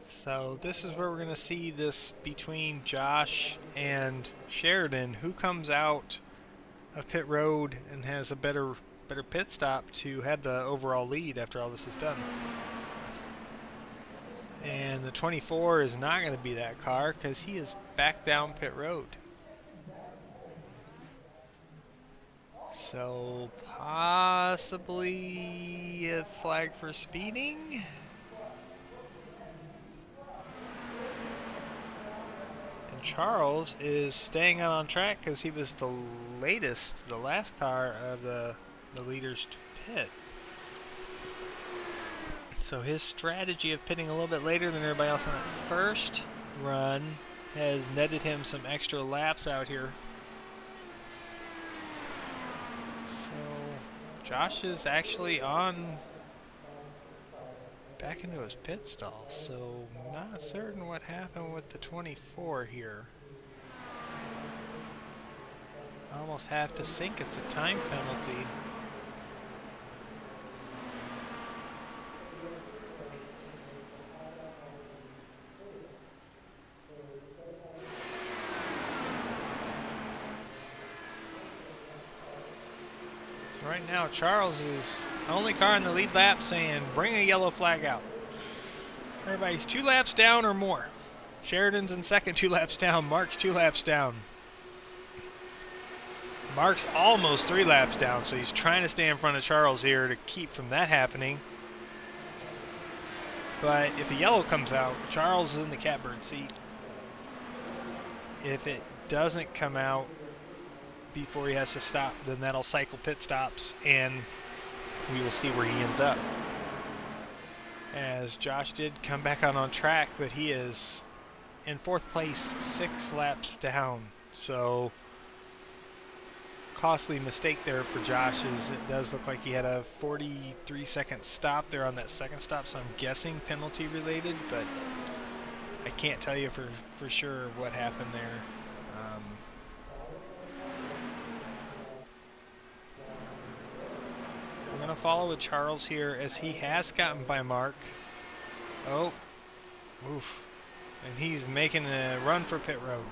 So this is where we're going to see this between Josh and Sheridan. Who comes out of pit road and has a better pit stop to have the overall lead after all this is done. And the 24 is not going to be that car because he is back down pit road. So possibly a flag for speeding. And Charles is staying out on track because he was the last car of the leaders to pit. So his strategy of pitting a little bit later than everybody else on that first run has netted him some extra laps out here. So Josh is actually back into his pit stall, so not certain what happened with the 24 here. I almost have to think it's a time penalty. So right now Charles is the only car in the lead lap saying bring a yellow flag out. Everybody's 2 laps down or more. Sheridan's in second, 2 laps down. Mark's 2 laps down. Mark's almost 3 laps down, so he's trying to stay in front of Charles here to keep from that happening. But if a yellow comes out, Charles is in the catbird seat. If it doesn't come out before he has to stop, then that'll cycle pit stops, and we will see where he ends up. As Josh did come back out on track, but he is in 4th place, 6 laps down. So costly mistake there for Josh, as it does look like he had a 43-second stop there on that second stop, so I'm guessing penalty related, but I can't tell you for sure what happened there. We're going to follow with Charles here, as he has gotten by Mark. Oh, oof. And he's making a run for pit road.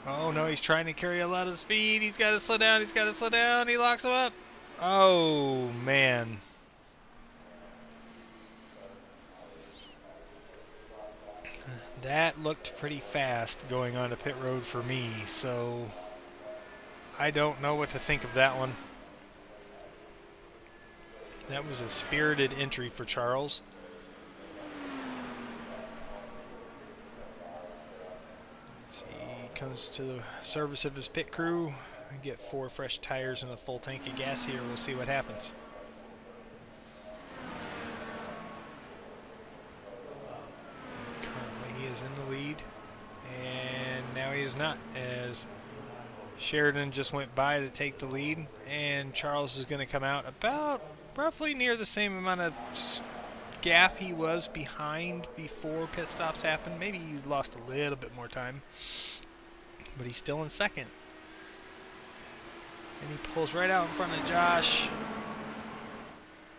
Oh no, he's trying to carry a lot of speed. He's got to slow down. He's got to slow down. He locks him up. Oh man. That looked pretty fast going on to pit road for me, so I don't know what to think of that one. That was a spirited entry for Charles. He comes to the service of his pit crew and get 4 fresh tires and a full tank of gas here. We'll see what happens. Currently he is in the lead, and now he is not, as Sheridan just went by to take the lead, and Charles is going to come out about roughly near the same amount of gap he was behind before pit stops happened. Maybe he lost a little bit more time, but he's still in second. And he pulls right out in front of Josh.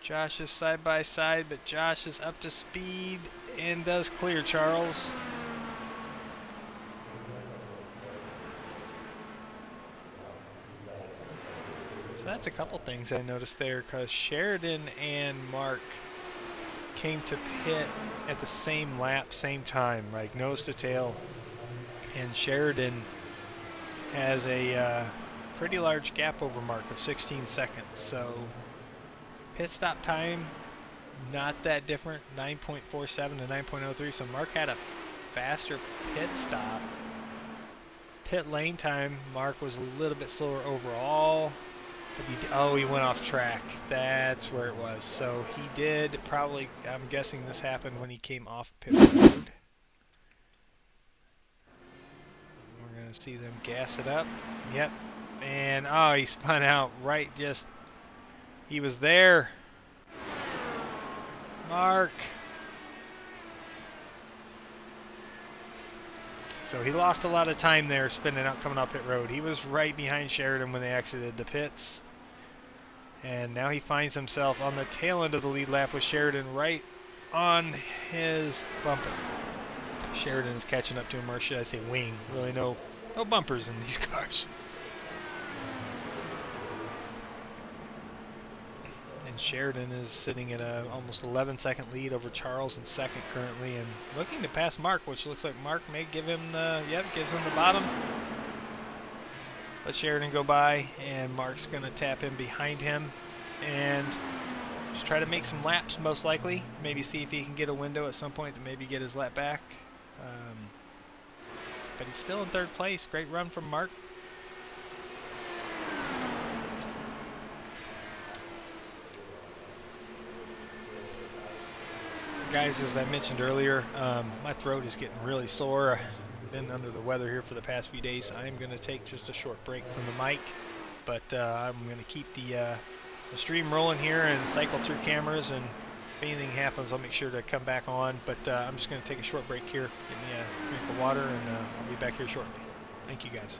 Josh is side by side, but Josh is up to speed and does clear Charles. So that's a couple things I noticed there, because Sheridan and Mark came to pit at the same lap, same time, like nose to tail. And Sheridan has a pretty large gap over Mark of 16 seconds. So pit stop time, not that different, 9.47 to 9.03. So Mark had a faster pit stop. Pit lane time, Mark was a little bit slower overall. But he went off track. That's where it was. So he did probably, I'm guessing this happened when he came off pit road. We're going to see them gas it up. Yep. And, he spun out right just, he was there. Mark. So he lost a lot of time there spinning out coming up pit road. He was right behind Sheridan when they exited the pits. And now he finds himself on the tail end of the lead lap with Sheridan right on his bumper. Sheridan is catching up to him, or should I say wing. Really no bumpers in these cars. And Sheridan is sitting at a almost 11-second lead over Charles in second currently, and looking to pass Mark, which looks like Mark may give him gives him the bottom. Let Sheridan go by, and Mark's going to tap in behind him and just try to make some laps, most likely. Maybe see if he can get a window at some point to maybe get his lap back. But he's still in third place. Great run from Mark. Guys, as I mentioned earlier, my throat is getting really sore. I've been under the weather here for the past few days. I am going to take just a short break from the mic, but I'm going to keep the stream rolling here and cycle through cameras, and if anything happens, I'll make sure to come back on. But I'm just going to take a short break here, get me a drink of water, and I'll be back here shortly. Thank you, guys.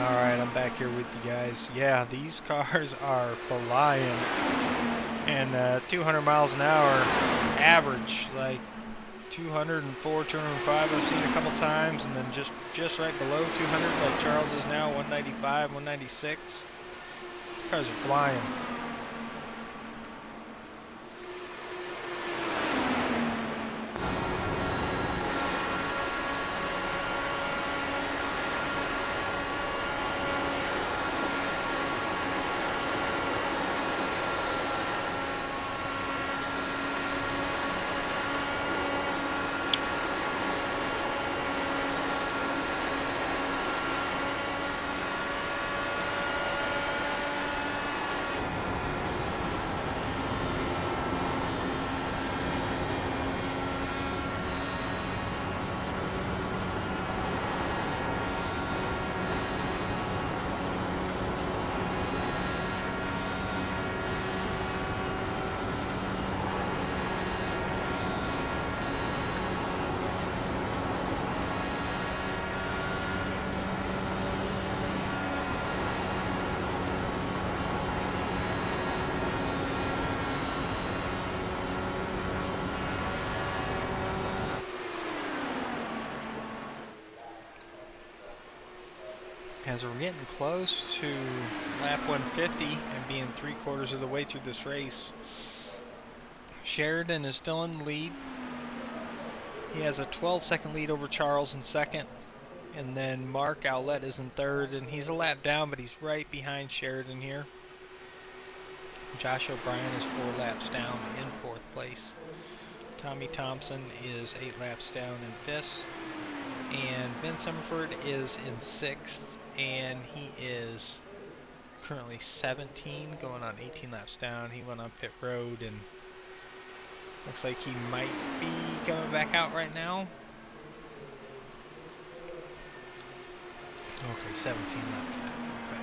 Alright, I'm back here with you guys. Yeah, these cars are flying. And 200 miles an hour average, like 204, 205 I've seen a couple times, and then just right below 200 like Charles is now, 195, 196. These cars are flying. As we're getting close to lap 150 and being 3/4 of the way through this race, Sheridan is still in the lead. He has a 12-second lead over Charles in second, and then Mark Owlett is in third, and he's a lap down, but he's right behind Sheridan here. Josh O'Brien is 4 laps down in fourth place. Tommy Thompson is 8 laps down in fifth, and Ben Summerford is in sixth, and he is currently 17, going on 18 laps down. He went on pit road, and looks like he might be coming back out right now. Okay, 17 laps down. Okay.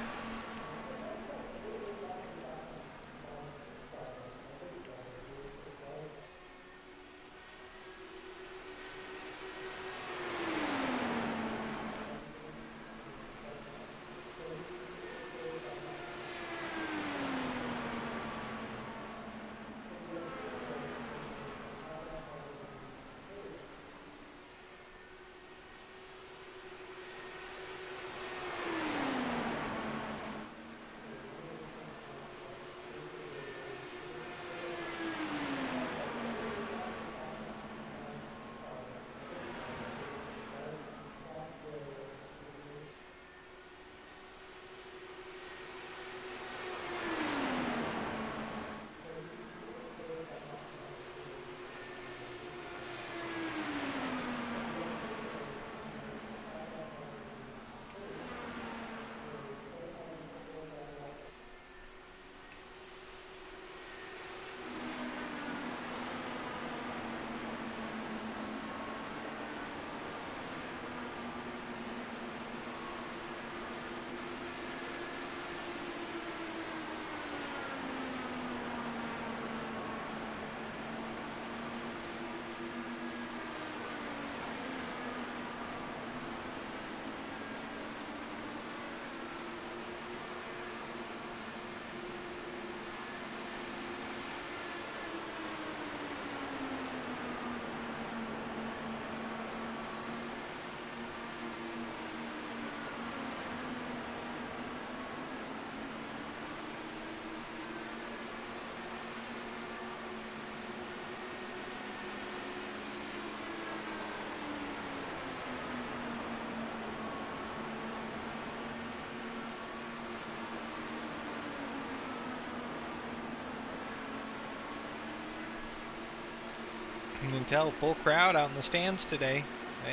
You can tell, full crowd out in the stands today.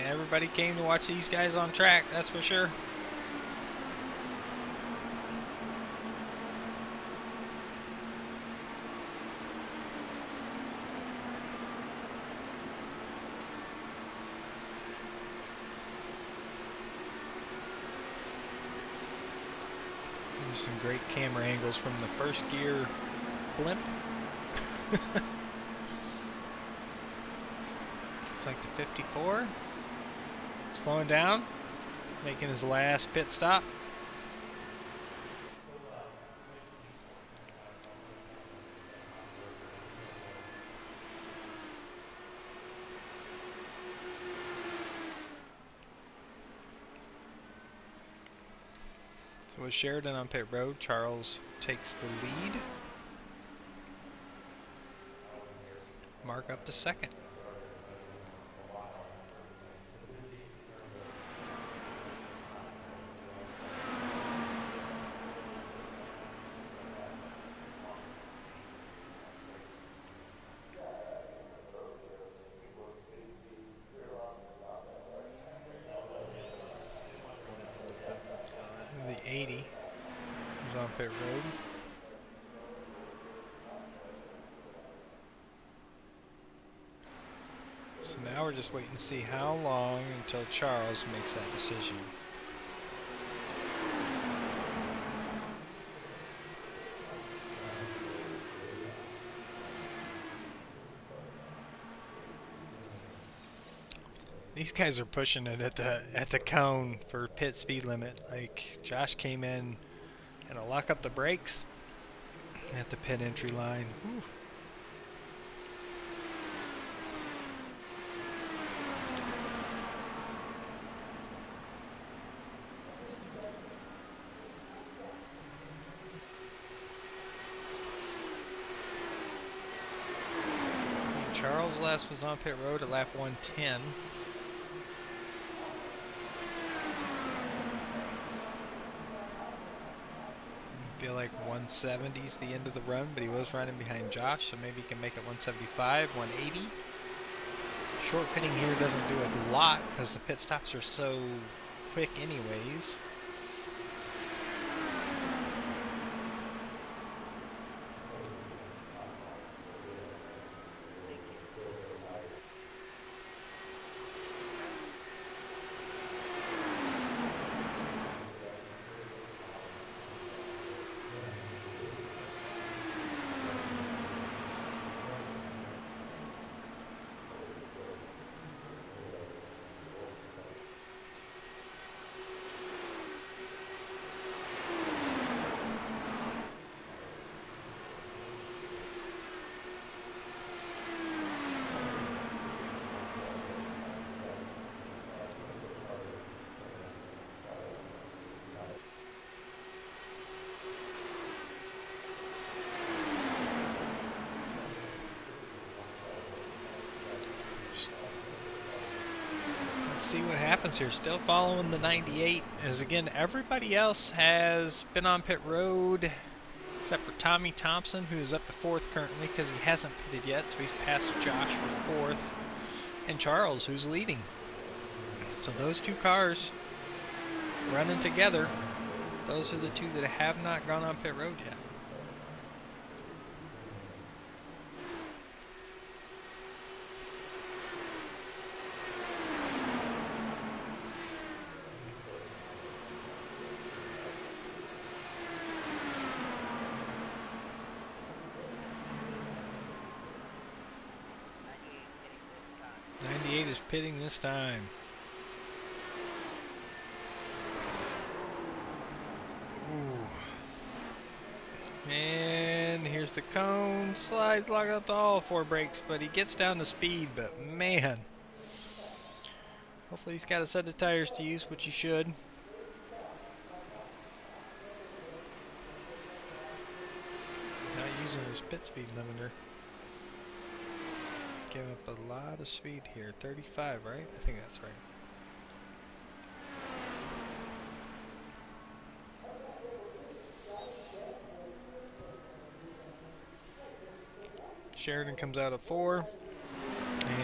Everybody came to watch these guys on track, that's for sure. There's some great camera angles from the first gear blimp. Like the 54, slowing down, making his last pit stop. With Sheridan on pit road, Charles takes the lead. Mark up to second. The 80 is on pit road. So now we're just waiting to see how long until Charles makes that decision. These guys are pushing it at the cone for pit speed limit. Like Josh came in and to lock up the brakes at the pit entry line. Whew. Charles last was on pit road at lap 110. I feel like 170 is the end of the run, but he was running behind Josh, so maybe he can make it 175, 180. Short pitting here doesn't do a lot because the pit stops are so quick anyways. See what happens here. Still following the 98, as again everybody else has been on pit road except for Tommy Thompson, who is up to fourth currently because he hasn't pitted yet, so he's passed Josh for fourth, and Charles, who's leading. So those two cars running together, those are the two that have not gone on pit road yet. Is pitting this time. Ooh. And here's the cone. Slides, lock up to all four brakes, but he gets down to speed, but man. Hopefully he's got a set of tires to use, which he should. Not using his pit speed limiter. Give up a lot of speed here. 35, right? I think that's right. Sheridan comes out at 4.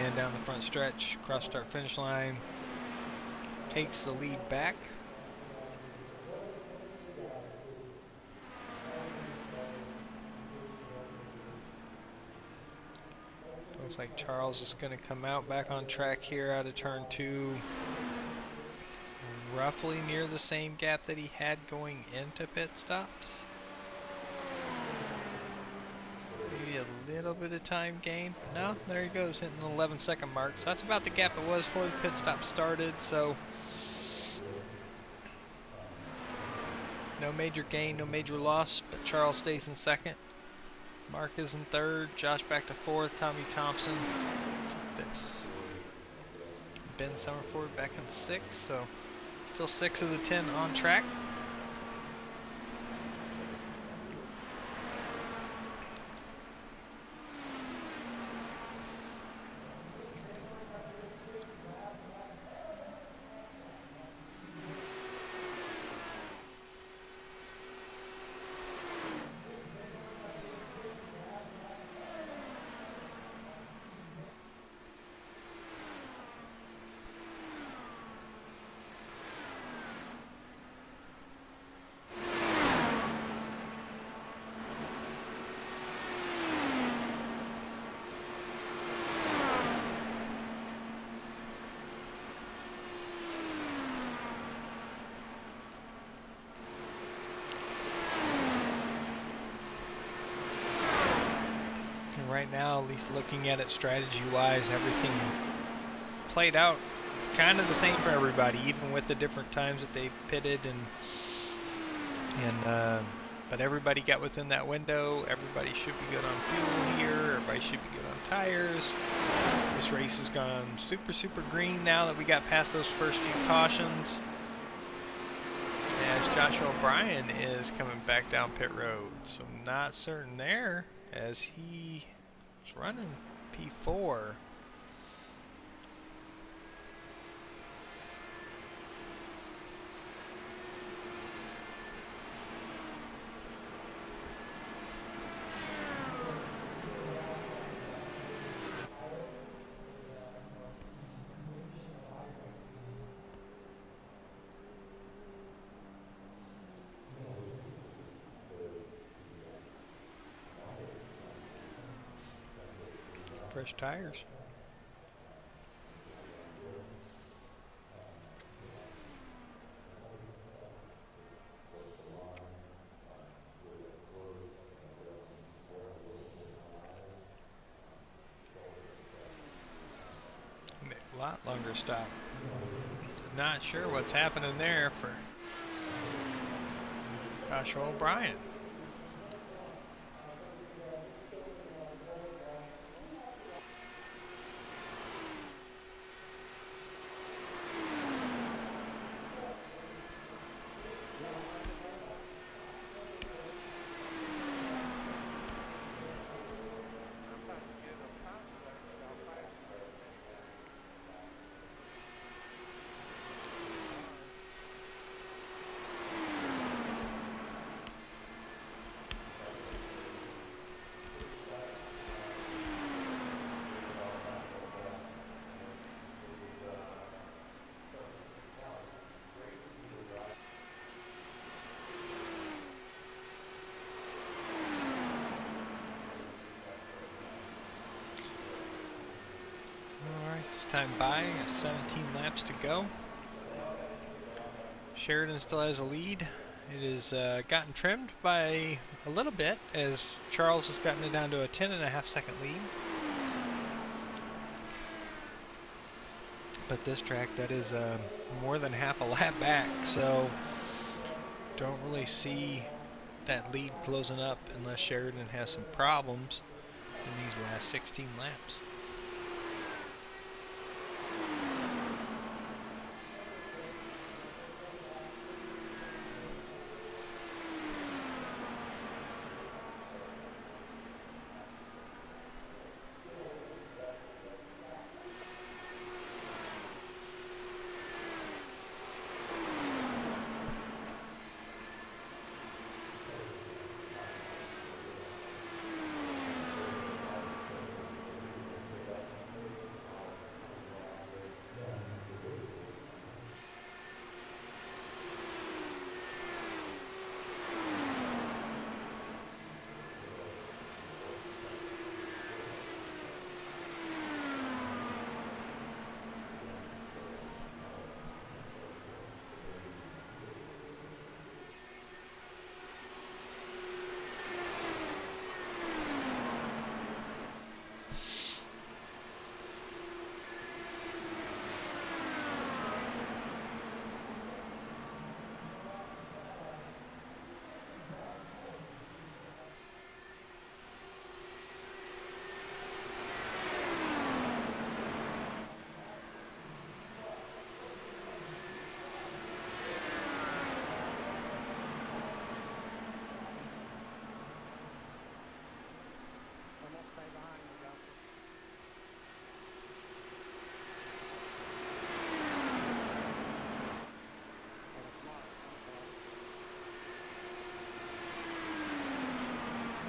And down the front stretch, cross start finish line. Takes the lead back. Looks like Charles is going to come out back on track here out of turn 2. Roughly near the same gap that he had going into pit stops. Maybe a little bit of time gain. No, there he goes, hitting the 11-second mark. So that's about the gap it was before the pit stop started. So no major gain, no major loss, but Charles stays in second. Mark is in third, Josh back to fourth, Tommy Thompson to fifth. Ben Summerford back in sixth, so still 6 of the 10 on track. now, at least looking at it strategy-wise, everything played out kind of the same for everybody, even with the different times that they pitted but everybody got within that window. Everybody should be good on fuel here. Everybody should be good on tires. This race has gone super, super green now that we got past those first few cautions. As Joshua O'Brien is coming back down pit road. So not certain there as he is running P4. Fresh tires. A lot longer stop. Not sure what's happening there for Joshua O'Brien. Time by, 17 laps to go. Sheridan still has a lead. It has gotten trimmed by a little bit as Charles has gotten it down to a 10.5 second lead. But this track, that is more than half a lap back, so don't really see that lead closing up unless Sheridan has some problems in these last 16 laps.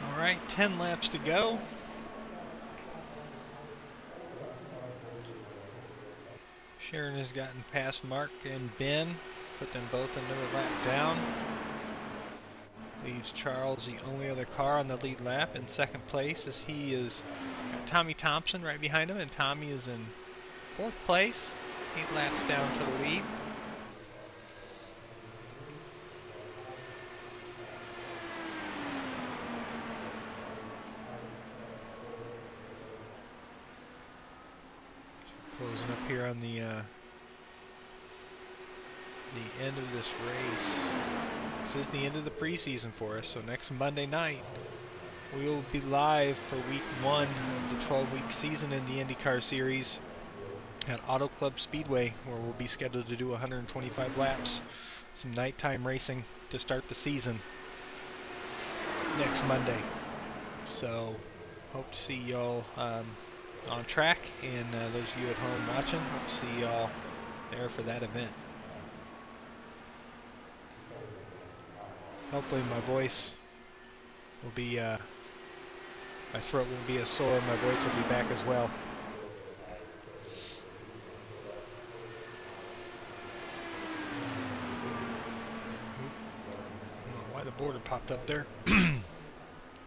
All right, 10 laps to go. Sharon has gotten past Mark and Ben, put them both another lap down. Leaves Charles the only other car on the lead lap in second place as he is got Tommy Thompson right behind him, and Tommy is in fourth place, 8 laps down to the lead. Closing up here on the end of this race. This is the end of the preseason for us, so next Monday night we will be live for week 1 of the 12-week season in the IndyCar series at Auto Club Speedway, where we'll be scheduled to do 125 laps, some nighttime racing to start the season next Monday. So hope to see y'all on track, and those of you at home watching, hope to see y'all there for that event. Hopefully my voice will be, my throat won't be as sore, my voice will be back as well. I don't know why the border popped up there. There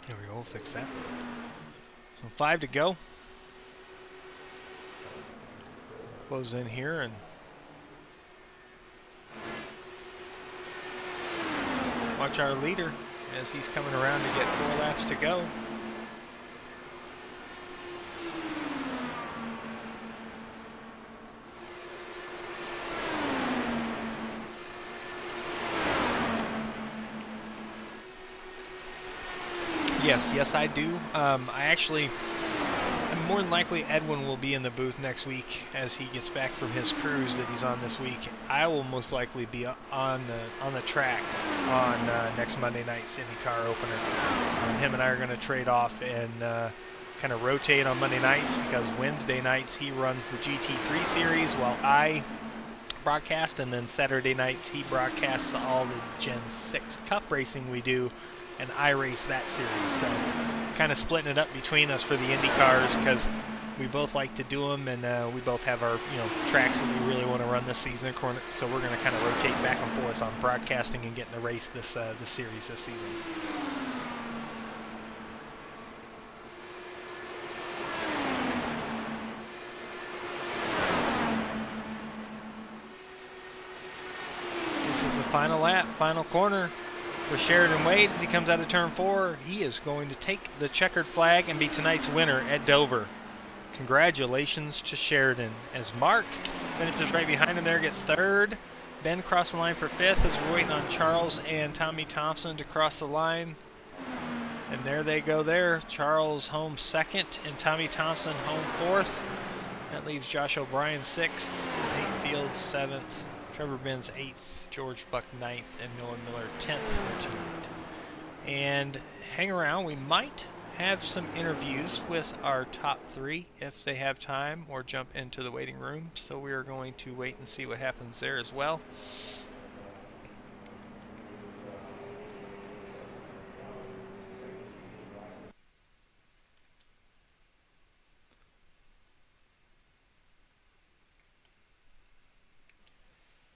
we go, we'll fix that. So 5 to go. Close in here and watch our leader as he's coming around to get 4 laps to go. Yes, I do. I'm more than likely Edwin will be in the booth next week as he gets back from his cruise that he's on this week. I will most likely be on the track on next Monday night's IndyCar opener. Him and I are going to trade off and kind of rotate on Monday nights, because Wednesday nights he runs the GT3 series while I broadcast, and then Saturday nights he broadcasts all the Gen 6 Cup racing we do, and I race that series. So kind of splitting it up between us for the Indy cars, because we both like to do them, and we both have our tracks that we really want to run this season. So we're going to kind of rotate back and forth on broadcasting and getting to race this series this season. This is the final lap, final corner for Sheridan Wade as he comes out of turn 4. He is going to take the checkered flag and be tonight's winner at Dover. Congratulations to Sheridan, as Mark finishes right behind him there, gets 3rd. Ben crossed the line for 5th as we're waiting on Charles and Tommy Thompson to cross the line. And there they go there. Charles home 2nd and Tommy Thompson home 4th. That leaves Josh O'Brien 6th, Nate Fields 7th, Trevor Benz 8th, George Buck 9th, and Noah Miller 10th for tonight. And hang around, we might have some interviews with our top 3 if they have time, or jump into the waiting room. So we are going to wait and see what happens there as well.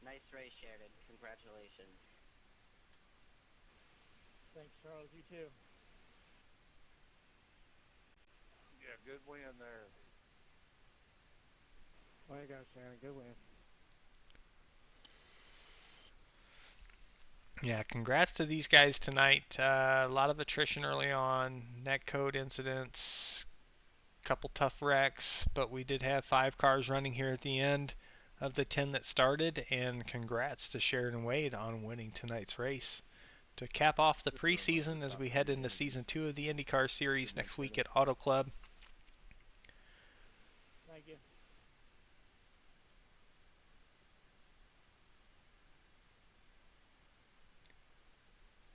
Nice race, Sheridan. Congratulations. Thanks, Charles. You too. Yeah, good win there. Way to go, Shannon. Good win. Yeah, congrats to these guys tonight. A lot of attrition early on, netcode incidents, couple tough wrecks, but we did have 5 cars running here at the end of the 10 that started, and congrats to Sheridan Wade on winning tonight's race to cap off the preseason as we head into season 2 of the IndyCar series next week at Auto Club. Thank you.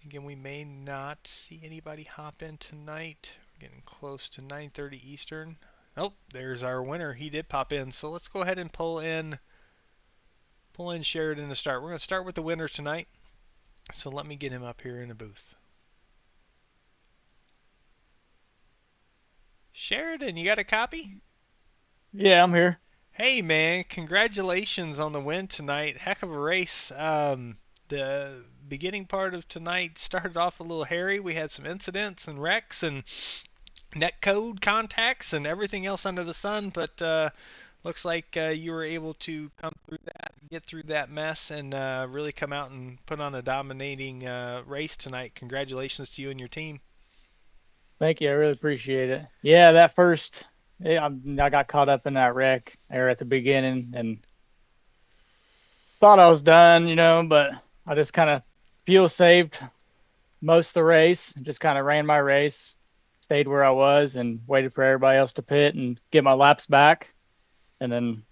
Again, we may not see anybody hop in tonight. We're getting close to 9:30 Eastern. Oh, there's our winner. He did pop in. So let's go ahead and pull in Sheridan to start. We're going to start with the winner tonight. So let me get him up here in the booth. Sheridan, you got a copy? Yeah, I'm here. Hey, man, congratulations on the win tonight. Heck of a race. The beginning part of tonight started off a little hairy. We had some incidents and wrecks and netcode contacts and everything else under the sun, but looks like you were able to come through that, get through that mess, and really come out and put on a dominating race tonight. Congratulations to you and your team. Thank you. I really appreciate it. Yeah, that first I got caught up in that wreck there at the beginning and thought I was done, but I just kind of fuel saved most of the race and just kind of ran my race, stayed where I was and waited for everybody else to pit and get my laps back, and then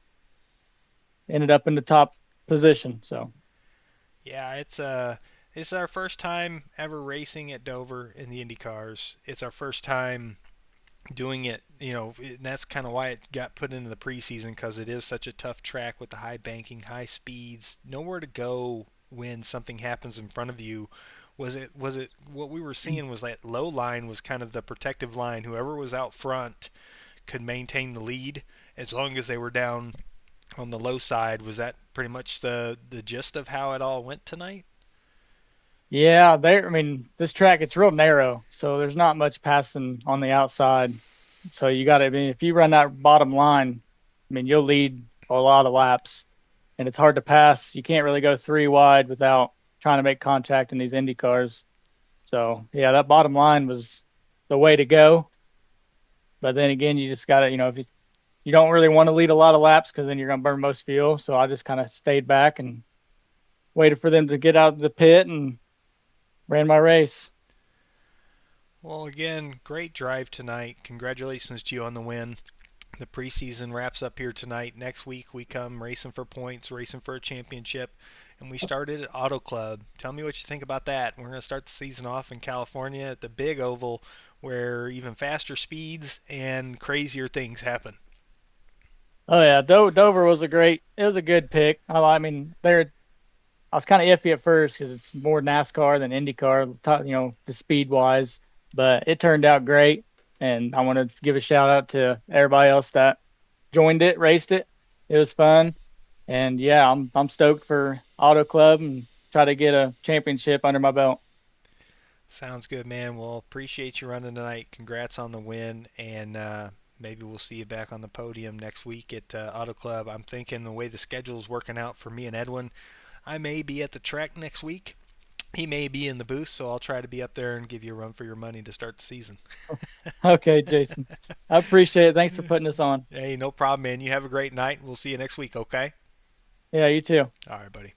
ended up in the top position. So Yeah, it's our first time ever racing at Dover in the Indy cars. It's our first time doing it, and that's kind of why it got put into the preseason because it is such a tough track with the high banking, high speeds, nowhere to go when something happens in front of you. Was it what we were seeing was that low line was kind of the protective line. Whoever was out front could maintain the lead as long as they were down on the low side. Was that pretty much the gist of how it all went tonight? yeah, I mean, this track it's real narrow, so there's not much passing on the outside. So you got to, I mean, if you run that bottom line, I mean, you'll lead a lot of laps, and it's hard to pass. You can't really go three wide without trying to make contact in these Indy cars. So yeah, that bottom line was the way to go. But then again, you just got to, if you don't really want to lead a lot of laps because then you're going to burn most fuel. So I just kind of stayed back and waited for them to get out of the pit and ran my race. Well, again, great drive tonight. Congratulations to you on the win. The preseason wraps up here tonight. Next week we come racing for points, racing for a championship, and we started at Auto Club. Tell me what you think about that. We're going to start the season off in California at the big oval where even faster speeds and crazier things happen. Oh yeah, Dover was it was a good pick. I mean, I was kind of iffy at first because it's more NASCAR than IndyCar, the speed wise, but it turned out great. And I want to give a shout out to everybody else that joined it, raced it. It was fun. And yeah, I'm stoked for Auto Club and try to get a championship under my belt. Sounds good, man. Well, appreciate you running tonight. Congrats on the win, and maybe we'll see you back on the podium next week at Auto Club. I'm thinking the way the schedule is working out for me and Edwin, I may be at the track next week. He may be in the booth, so I'll try to be up there and give you a run for your money to start the season. Okay, Jason. I appreciate it. Thanks for putting this on. Hey, no problem, man. You have a great night. We'll see you next week, okay? Yeah, you too. All right, buddy.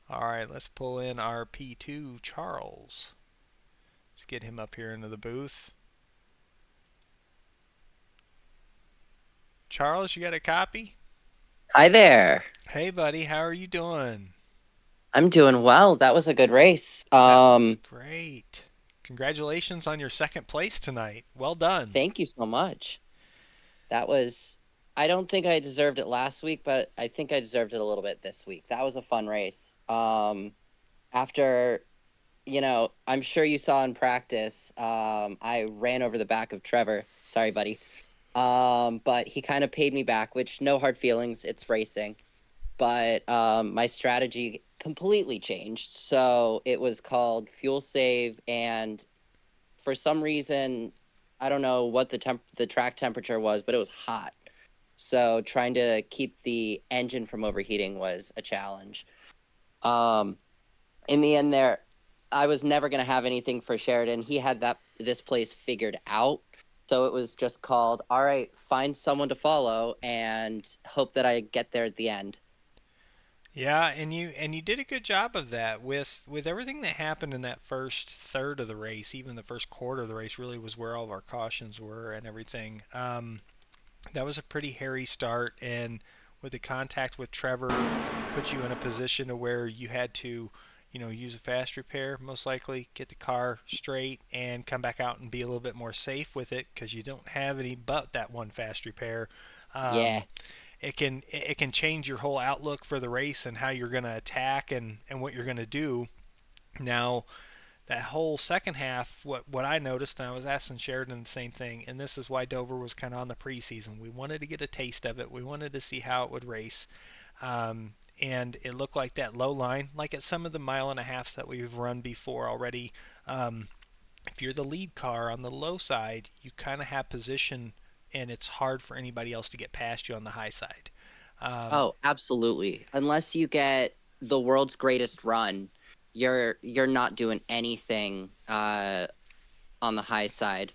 All right, let's pull in our P2, Charles. Let's get him up here into the booth. Charles, you got a copy? Hi there. Hey, buddy, how are you doing? I'm doing well. That was a good race. That was great. Congratulations on your second place tonight. Well done. Thank you so much. That was, I don't think I deserved it last week, but I think I deserved it a little bit this week. That was a fun race. After, I'm sure you saw in practice, I ran over the back of Trevor. Sorry, buddy. But he kind of paid me back, which no hard feelings. It's racing. But my strategy completely changed. So it was called fuel save, and for some reason, I don't know what the track temperature was, but it was hot. So trying to keep the engine from overheating was a challenge. Um, in the end, there, I was never gonna have anything for Sheridan. He had this place figured out. So it was just called, all right, find someone to follow and hope that I get there at the end. Yeah, and you did a good job of that with everything that happened in that first third of the race. Even the first quarter of the race really was where all of our cautions were and everything. That was a pretty hairy start, and with the contact with Trevor, put you in a position to where you had to, use a fast repair, most likely get the car straight and come back out and be a little bit more safe with it because you don't have any but that one fast repair. Yeah. Um, it can change your whole outlook for the race and how you're going to attack and what you're going to do. Now, that whole second half, what I noticed, and I was asking Sheridan the same thing, and this is why Dover was kind of on the preseason. We wanted to get a taste of it. We wanted to see how it would race. And it looked like that low line, like at some of the mile and a halfs that we've run before already. If you're the lead car on the low side, you kind of have position, and it's hard for anybody else to get past you on the high side. Um, Oh, absolutely. Unless you get the world's greatest run, you're not doing anything on the high side.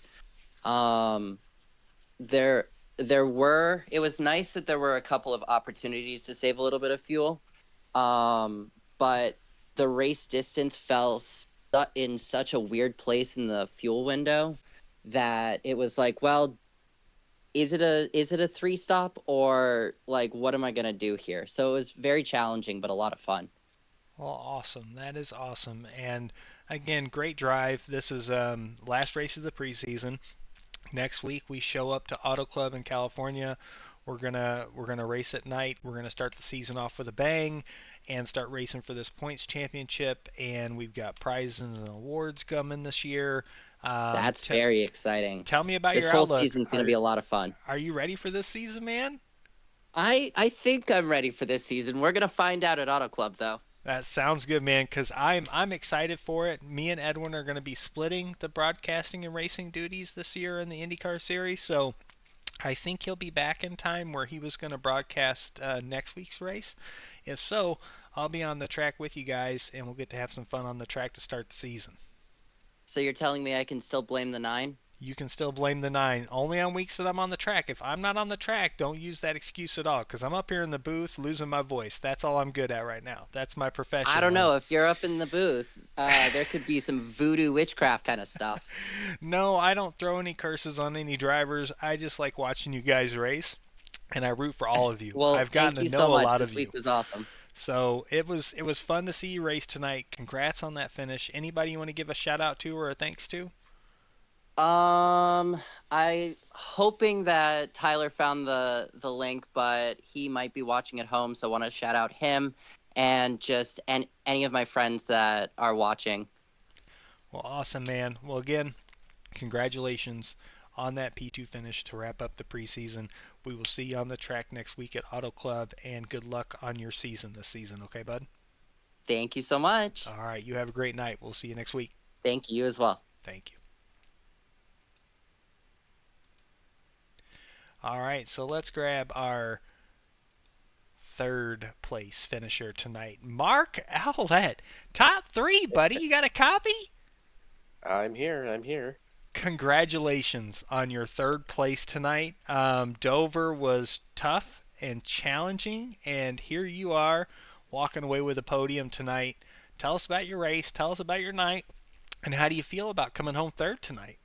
Um, there it was nice that there were a couple of opportunities to save a little bit of fuel. But the race distance fell in such a weird place in the fuel window that it was like, well, is it a three stop, or like what am I gonna do here? So it was very challenging, but a lot of fun. Well, awesome. That is awesome. And again, great drive. This is last race of the preseason. Next week we show up to Auto Club in California. We're gonna race at night. We're gonna start the season off with a bang and start racing for this points championship. And we've got prizes and awards coming this year. That's very exciting. Tell me about This your whole outlook. season's gonna be a lot of fun. Are you ready for this season, man? I think I'm ready for this season. We're gonna find out at Auto Club though. That sounds good, man, because I'm excited for it. Me and Edwin are going to be splitting the broadcasting and racing duties this year in the IndyCar series, so I think he'll be back in time where he was going to broadcast next week's race. If so, I'll be on the track with you guys, and we'll get to have some fun on the track to start the season. So you're telling me I can still blame the 9? You can still blame the 9 only on weeks that I'm on the track. If I'm not on the track, don't use that excuse at all, because I'm up here in the booth losing my voice. That's all I'm good at right now. That's my profession. I don't know. If you're up in the booth, there could be some voodoo witchcraft kind of stuff. No, I don't throw any curses on any drivers. I just like watching you guys race, and I root for all of you. Well, I've gotten thank you to know so a much. lot This of week you. was awesome. So it was fun to see you race tonight. Congrats on that finish. Anybody you want to give a shout out to or a thanks to? I hoping that Tyler found the link, but he might be watching at home, so I want to shout out him and just any of my friends that are watching. Well, awesome, man. Well, again, congratulations on that P2 finish to wrap up the preseason. We will see you on the track next week at Auto Club, and good luck on your season this season, okay, bud? Thank you so much. All right, you have a great night. We'll see you next week. Thank you as well. Thank you. All right, so let's grab our third place finisher tonight. Mark Owlett, top 3, buddy. You got a copy? I'm here. I'm here. Congratulations on your third place tonight. Dover was tough and challenging, and here you are walking away with a podium tonight. Tell us about your race. Tell us about your night, and how do you feel about coming home third tonight?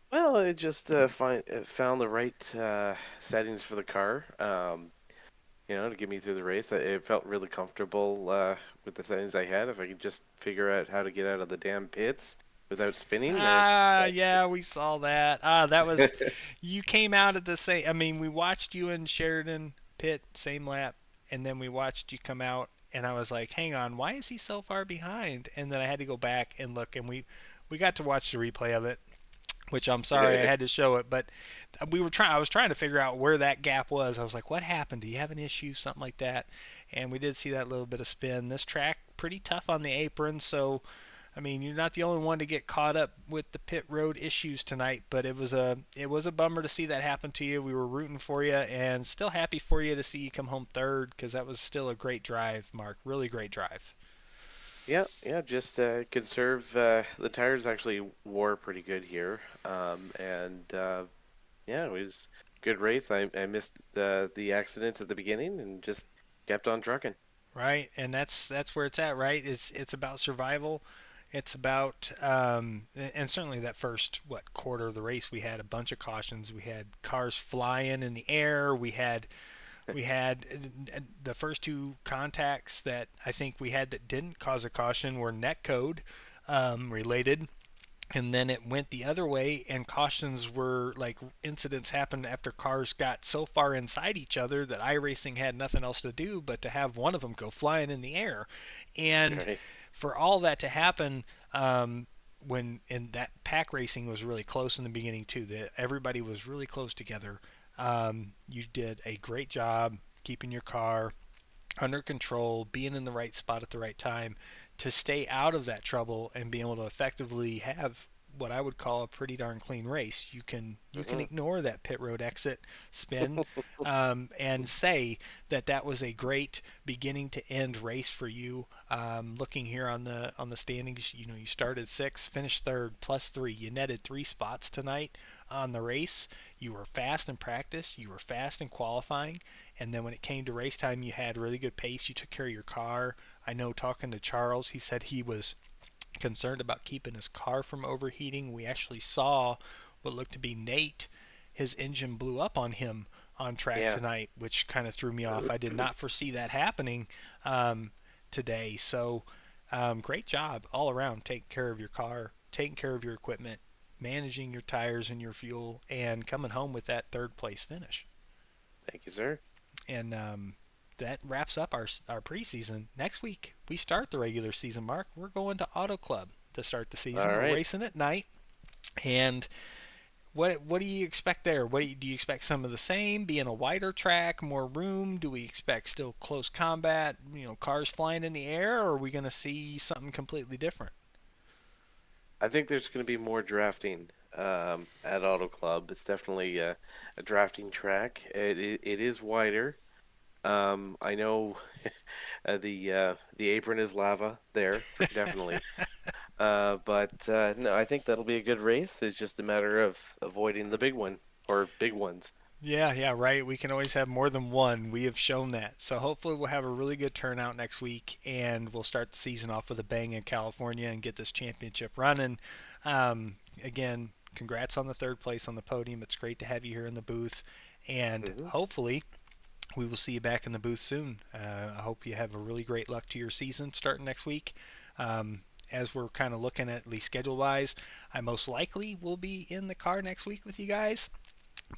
Well, I just found the right settings for the car, to get me through the race. It felt really comfortable with the settings I had. If I could just figure out how to get out of the damn pits without spinning. Yeah, we saw that. That was you came out at the same. I mean, we watched you and Sheridan pit same lap, and then we watched you come out, and I was like, hang on, why is he so far behind? And then I had to go back and look, and we got to watch the replay of it, which I'm sorry I had to show it, but I was trying to figure out where that gap was. I was like, what happened? Do you have an issue? Something like that. And we did see that little bit of spin. This track pretty tough on the apron, so I mean, you're not the only one to get caught up with the pit road issues tonight, but it was a bummer to see that happen to you. We were rooting for you, and still happy for you to see you come home third, because that was still a great drive, Mark. Really great drive. Yeah, just conserve the tires actually wore pretty good here, and yeah, it was a good race. I missed the accidents at the beginning and just kept on trucking. Right, and that's where it's at, right? It's about survival. It's about and certainly that first quarter of the race, we had a bunch of cautions. We had cars flying in the air. We had the first two contacts that I think we had that didn't cause a caution were net code related, and then it went the other way, and cautions were like incidents happened after cars got so far inside each other that iRacing had nothing else to do but to have one of them go flying in the air. And Right. for all that to happen, when and that pack racing was really close in the beginning too, that everybody was really close together. You did a great job keeping your car under control, being in the right spot at the right time to stay out of that trouble and being able to effectively have what I would call a pretty darn clean race. You can Hmm. ignore that pit road exit spin, and say that that was a great beginning to end race for you. Looking here on the standings, you started sixth, finished third, plus three. You netted 3 spots tonight on the race. You were fast in practice. You were fast in qualifying. And then when it came to race time, you had really good pace. You took care of your car. I know talking to Charles, he said he was concerned about keeping his car from overheating. We actually saw what looked to be Nate. His engine blew up on him on track Yeah. tonight, which kind of threw me off. I did not foresee that happening um, today. So, great job all around taking care of your car, taking care of your equipment, managing your tires and your fuel, and coming home with that third place finish. Thank you, sir. And that wraps up our preseason. Next week we start the regular season. Mark, we're going to Auto Club to start the season. All We're right. racing at night, and what do you expect there? Do you expect some of the same? Being a wider track, more room? Do we expect still close combat? Cars flying in the air, or are we going to see something completely different? I think there's going to be more drafting at Auto Club. It's definitely a drafting track. It is wider. I know the apron is lava there, definitely. But no, I think that'll be a good race. It's just a matter of avoiding the big one or big ones. Yeah, yeah, right. We can always have more than one. We have shown that. So hopefully we'll have a really good turnout next week, and we'll start the season off with a bang in California and get this championship running. Again, congrats on the third place on the podium. It's great to have you here in the booth, and Hmm. hopefully we will see you back in the booth soon. I hope you have a really great luck to your season starting next week. As we're kind of looking at least schedule-wise, I most likely will be in the car next week with you guys.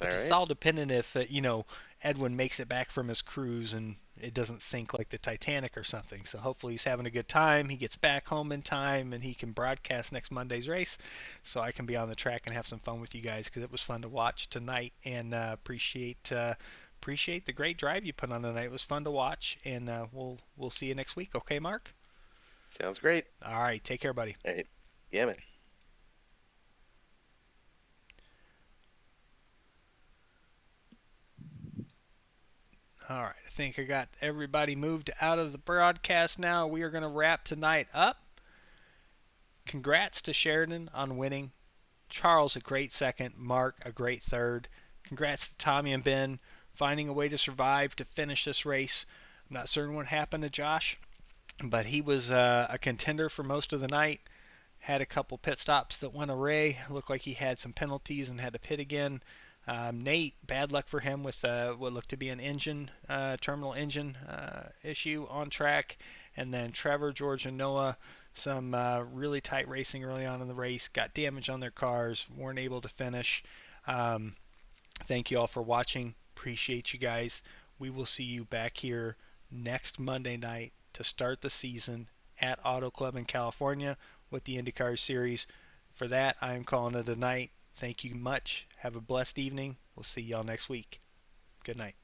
All But this is right. all dependent if Edwin makes it back from his cruise and it doesn't sink like the Titanic or something. So hopefully he's having a good time. He gets back home in time and he can broadcast next Monday's race, so I can be on the track and have some fun with you guys because it was fun to watch tonight. And appreciate the great drive you put on tonight. It was fun to watch, and we'll see you next week. Okay, Mark. Sounds great. All right, take care, buddy. All right. Yeah, man. All right, I think I got everybody moved out of the broadcast now. We are going to wrap tonight up. Congrats to Sheridan on winning. Charles, a great second. Mark, a great third. Congrats to Tommy and Ben finding a way to survive to finish this race. I'm not certain what happened to Josh, but he was a contender for most of the night. Had a couple pit stops that went awry. Looked like he had some penalties and had to pit again. Nate, bad luck for him with what looked to be an terminal engine issue on track. And then Trevor, George, and Noah, some really tight racing early on in the race. Got damage on their cars, weren't able to finish. Um, Thank you all for watching. Appreciate you guys. We will see you back here next Monday night to start the season at Auto Club in California with the IndyCar Series. For that, I am calling it a night. Thank you much. Have a blessed evening. We'll see y'all next week. Good night.